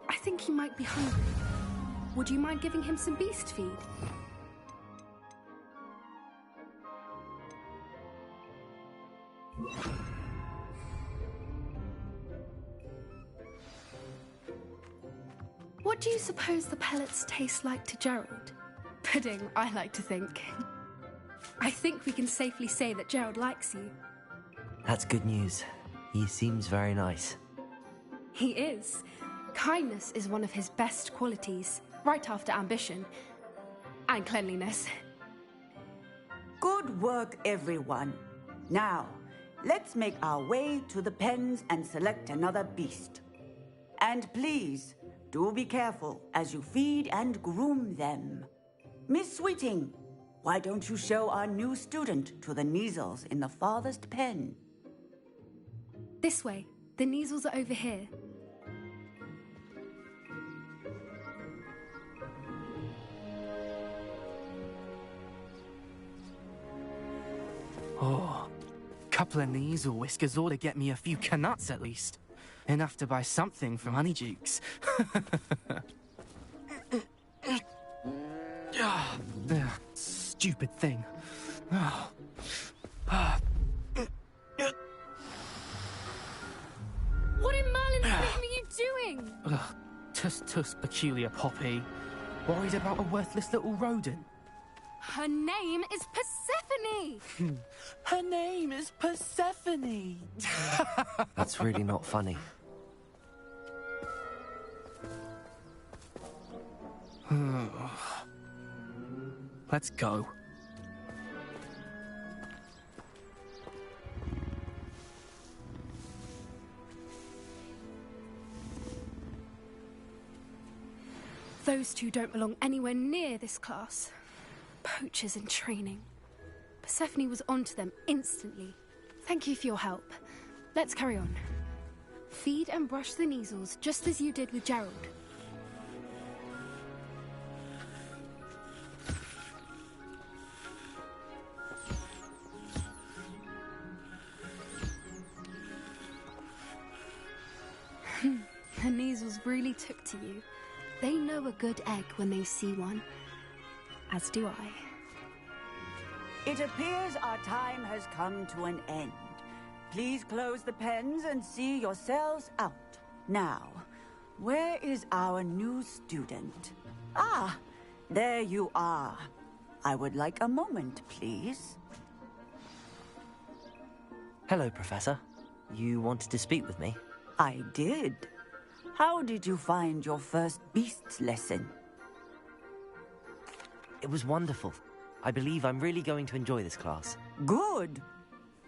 I think he might be hungry. Would you mind giving him some beast feed? What do you suppose the pellets taste like to Gerald? Pudding, I like to think. I think we can safely say that Gerald likes you. That's good news. He seems very nice. He is. Kindness is one of his best qualities, right after ambition. And cleanliness. Good work, everyone. Now, let's make our way to the pens and select another beast. And please, do be careful as you feed and groom them. Miss Sweeting, why don't you show our new student to the Neasels in the farthest pen? This way. The Neasels are over here. Oh, couple of Neasel whiskers ought to get me a few canuts at least. Enough to buy something from Honeydukes. Stupid thing. What in Merlin's name are you doing? Tuss, peculiar Poppy. Worried about a worthless little rodent? Her name is Persephone! Her name is Persephone! That's really not funny. Let's go. Those two don't belong anywhere near this class. Poachers in training. Persephone was onto them instantly. Thank you for your help. Let's carry on. Feed and brush the measles just as you did with Gerald. The measles really took to you. They know a good egg when they see one. As do I. It appears our time has come to an end. Please close the pens and see yourselves out. Now, where is our new student? Ah, there you are. I would like a moment, please. Hello, Professor. You wanted to speak with me? I did. How did you find your first beasts lesson? It was wonderful. I believe I'm really going to enjoy this class. Good.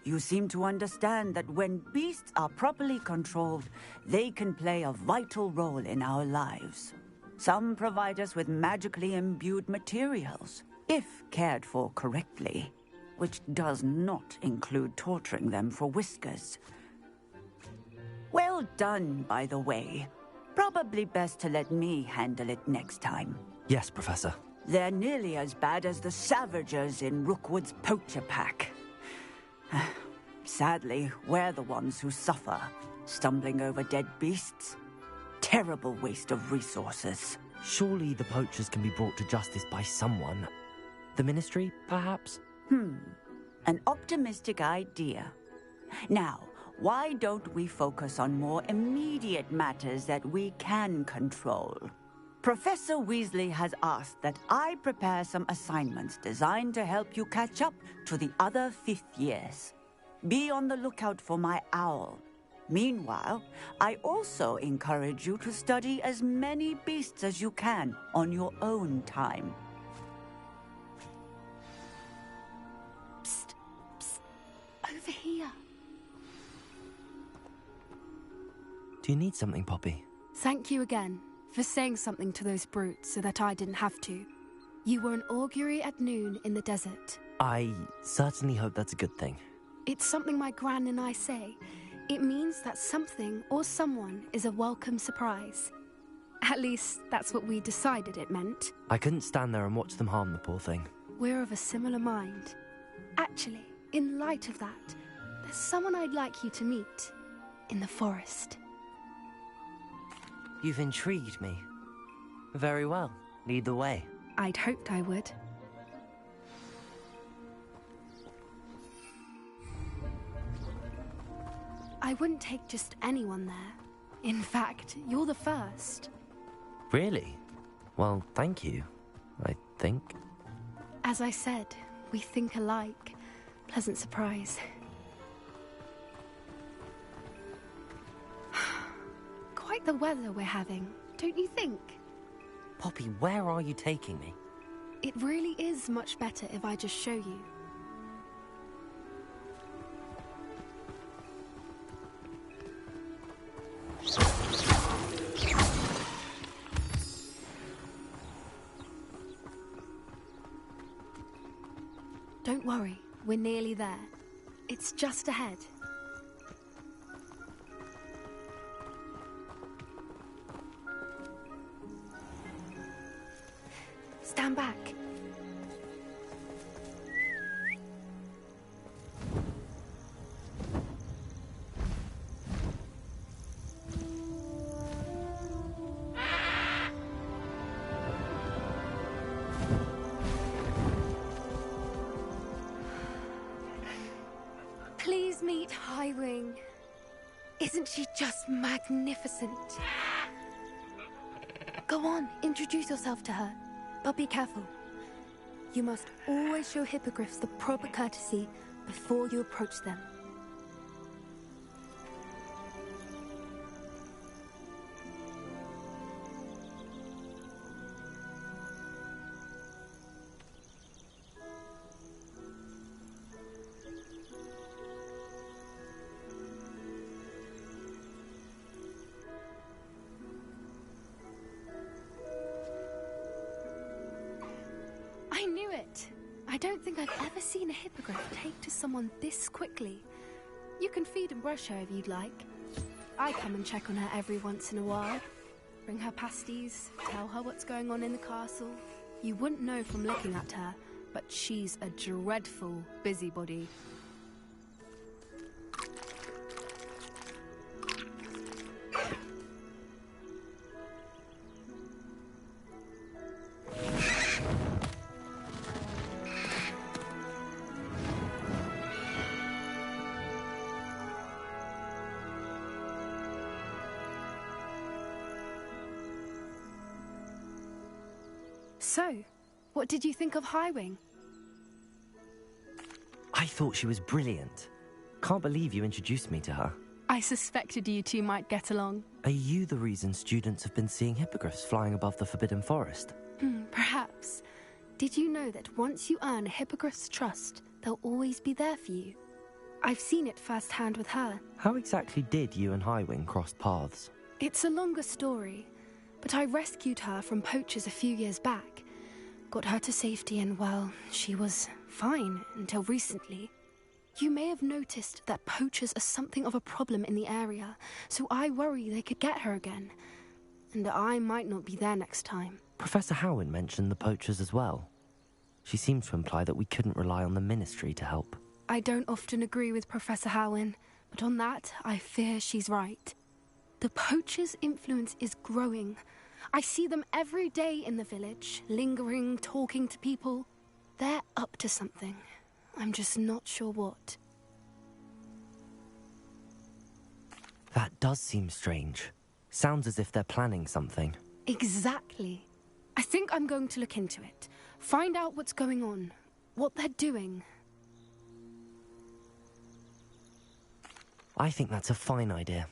You seem to understand that when beasts are properly controlled, they can play a vital role in our lives. Some provide us with magically imbued materials, if cared for correctly, which does not include torturing them for whiskers. Well done, by the way. Probably best to let me handle it next time. Yes, Professor. They're nearly as bad as the Savagers in Rookwood's poacher pack. Sadly, we're the ones who suffer, stumbling over dead beasts. Terrible waste of resources. Surely the poachers can be brought to justice by someone. The Ministry, perhaps? An optimistic idea. Now, why don't we focus on more immediate matters that we can control? Professor Weasley has asked that I prepare some assignments designed to help you catch up to the other 5th years. Be on the lookout for my owl. Meanwhile, I also encourage you to study as many beasts as you can on your own time. Psst, psst, over here. Do you need something, Poppy? Thank you again for saying something to those brutes so that I didn't have to. You were an augury at noon in the desert. I certainly hope that's a good thing. It's something my gran and I say. It means that something or someone is a welcome surprise. At least, that's what we decided it meant. I couldn't stand there and watch them harm the poor thing. We're of a similar mind. Actually, in light of that, there's someone I'd like you to meet. In the forest. You've intrigued me. Very well. Lead the way. I'd hoped I would. I wouldn't take just anyone there. In fact, you're the first. Really? Well, thank you, I think. As I said, we think alike. Pleasant surprise. Quite the weather we're having, don't you think? Poppy, where are you taking me? It really is much better if I just show you. Don't worry, we're nearly there. It's just ahead. Stand back. Please meet Highwing. Isn't she just magnificent? Go on, introduce yourself to her. But be careful. You must always show hippogriffs the proper courtesy before you approach them. I knew it! I don't think I've ever seen a hippogriff take to someone this quickly. You can feed and brush her if you'd like. I come and check on her every once in a while. Bring her pasties, tell her what's going on in the castle. You wouldn't know from looking at her, but she's a dreadful busybody. So, what did you think of Highwing? I thought she was brilliant. Can't believe you introduced me to her. I suspected you two might get along. Are you the reason students have been seeing hippogriffs flying above the Forbidden Forest? Perhaps. Did you know that once you earn a hippogriff's trust, they'll always be there for you? I've seen it firsthand with her. How exactly did you and Highwing cross paths? It's a longer story, but I rescued her from poachers a few years back. Got her to safety and, well, she was fine until recently. You may have noticed that poachers are something of a problem in the area, so I worry they could get her again. And I might not be there next time. Professor Howin mentioned the poachers as well. She seemed to imply that we couldn't rely on the Ministry to help. I don't often agree with Professor Howin, but on that, I fear she's right. The poachers' influence is growing. I see them every day in the village, lingering, talking to people. They're up to something. I'm just not sure what. That does seem strange. Sounds as if they're planning something. Exactly. I think I'm going to look into it. Find out what's going on, what they're doing. I think that's a fine idea.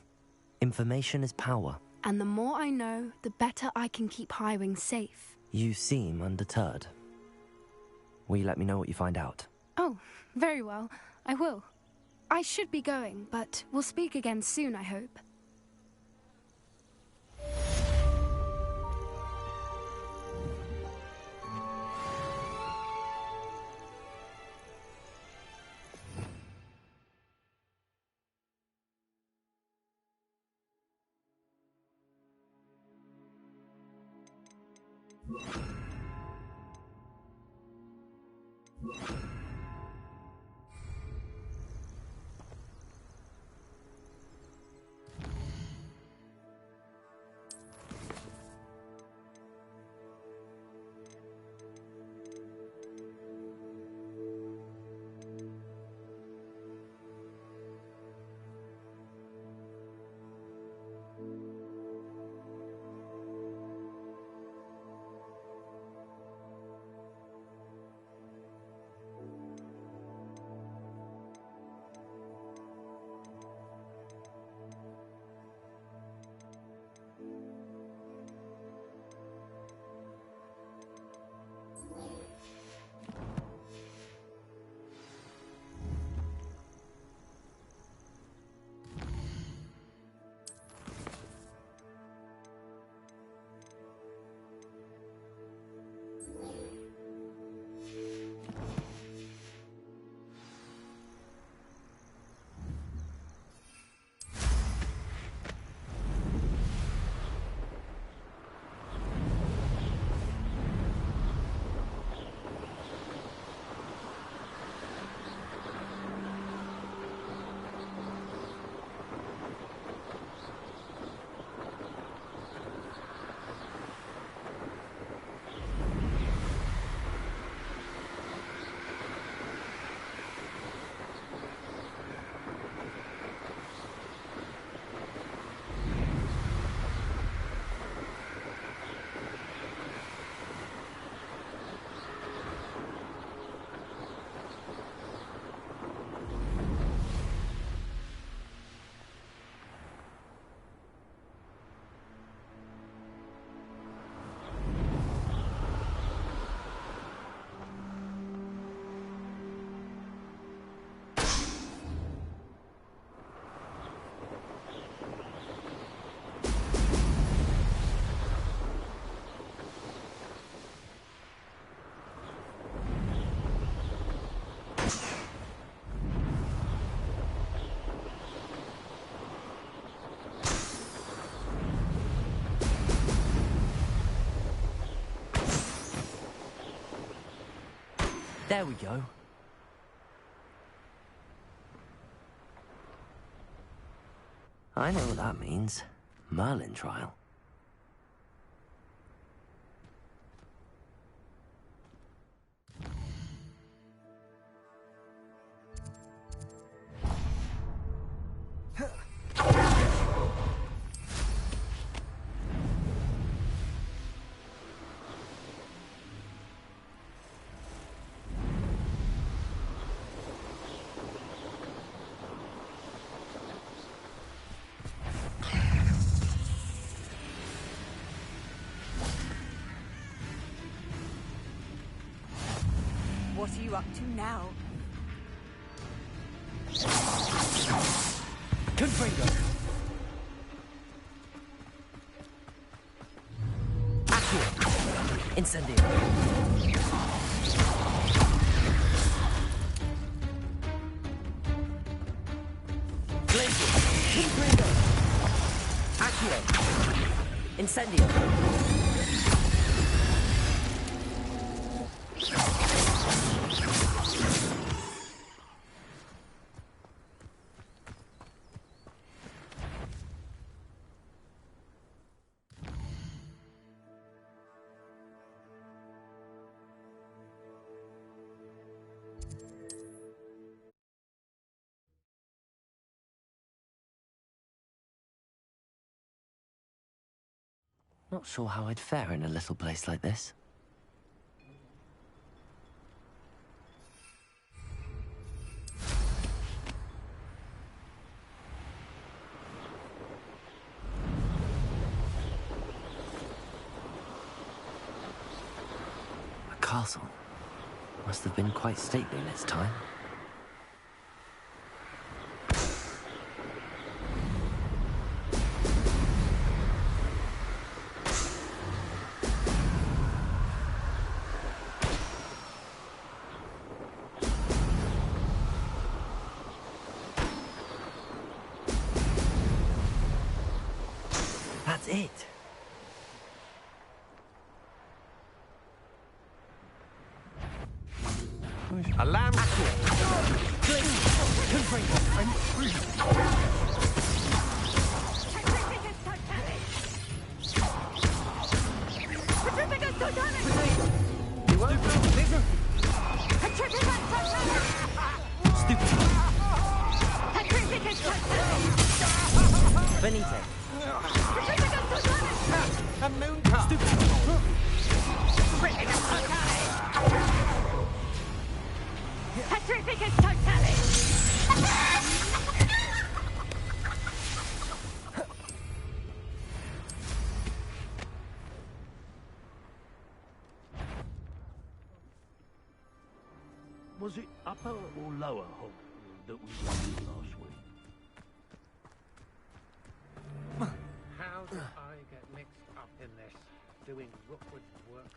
Information is power. And the more I know, the better I can keep Highwing safe. You seem undeterred. Will you let me know what you find out? Oh, very well. I will. I should be going, but we'll speak again soon, I hope. There we go. I know what that means. Merlin trial. What are you up to now? Confringo! Accio! Incendio! Glacier! Confringo! Accio! Incendio! Not sure how I'd fare in a little place like this. A castle. Must have been quite stately in its time. That's it. A lamb. Benito. A moon car. Petrificus totalis! Was it upper or lower Hog that we went last week? How did I get mixed up in this? Doing Rookwood's work?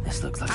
This looks like...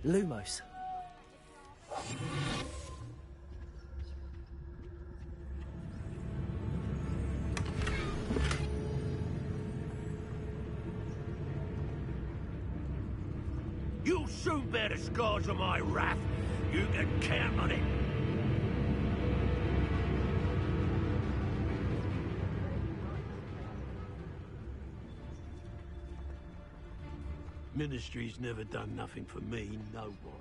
Lumos. You'll soon bear the scars of my wrath. You can count on it. Ministry's never done nothing for me, no one.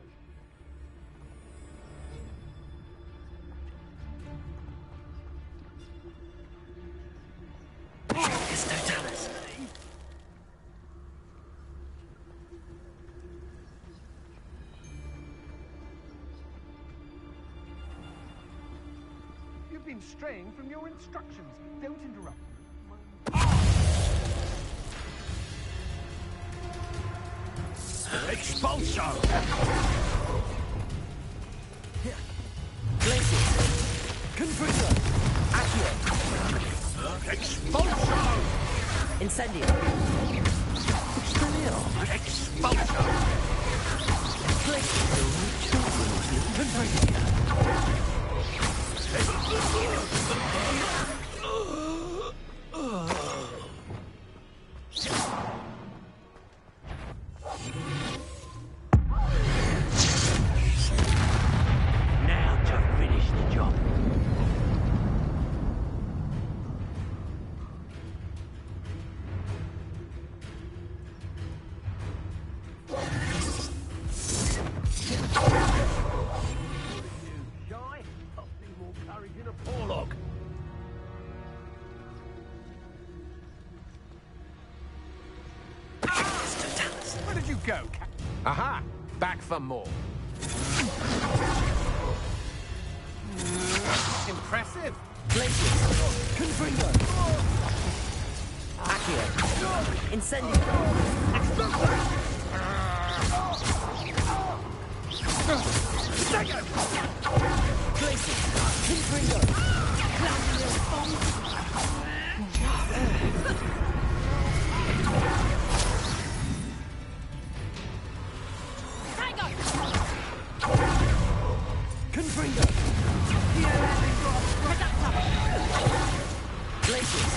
You've been straying from your instructions. Don't interrupt. Expulso! Glacius. Confringo. Accio. Expulso! Incendio. Expulso! Glacius. Confringo. Now to finish the job. Shy? I've seen more courage in a porlock. Where did you go, Cap? Aha! Back for more. Impressive. Glacius. Confringo. Accio. Incendio. Glacius. Confringo. Claudio Bomb. Confringo. Glacius.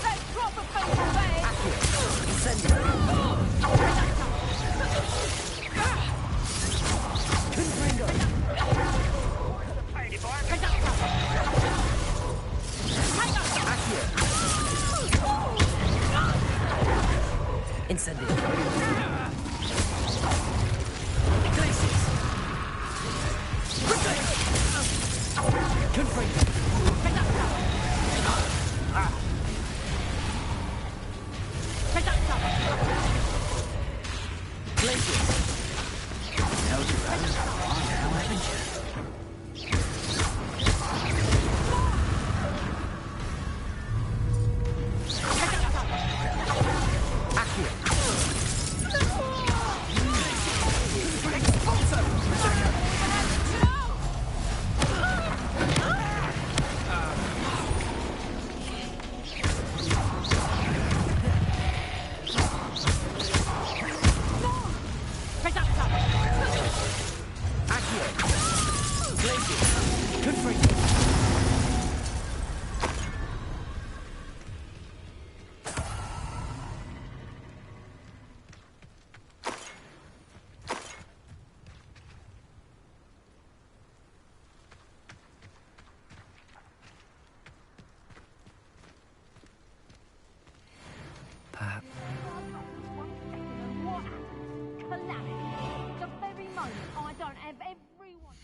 Let's drop a fatal there. Accio. Incendio. Confringo. Accio. Incendio. Glacius. Confringo. Glacius. How's your own? Now, haven't you? Accio. Perhaps. What? Calamity. The very moment I don't have everyone.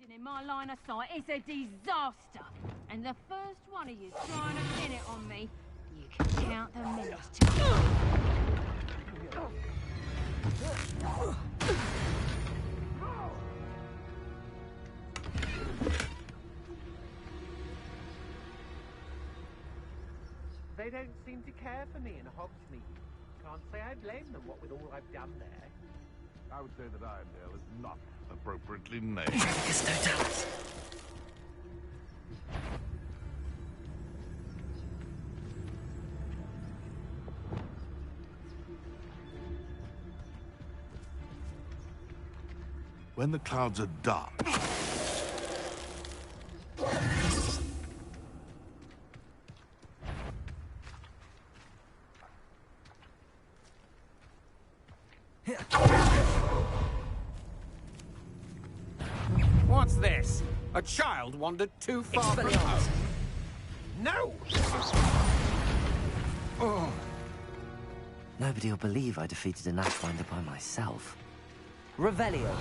In my line of sight, it's a disaster. And the first one of you trying to pin it on me, you can count the minutes to They don't seem to care for me in Hogsmeade. Can't say I blame them, what with all I've done there. I would say that Irondale is not appropriately named. When the clouds are dark, What's this? A child wandered too far from home. No! Oh. Nobody will believe I defeated an Ashwinder by myself. Revelio.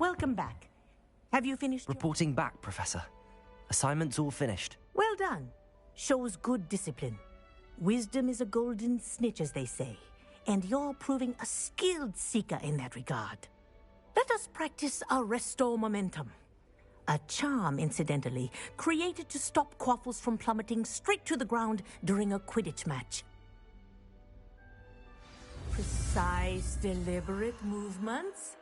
Welcome back. Have you finished? Reporting back, Professor. Assignment's all finished. Well done. Shows good discipline. Wisdom is a golden snitch, as they say, and you're proving a skilled seeker in that regard. Let us practice our restore momentum. A charm, incidentally, created to stop quaffles from plummeting straight to the ground during a Quidditch match. Precise, deliberate movements.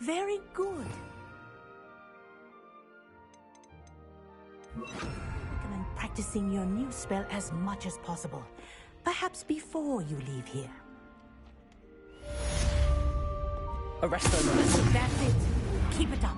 Very good. I recommend practicing your new spell as much as possible. Perhaps before you leave here. Arresto momentum. That's it. Keep it up.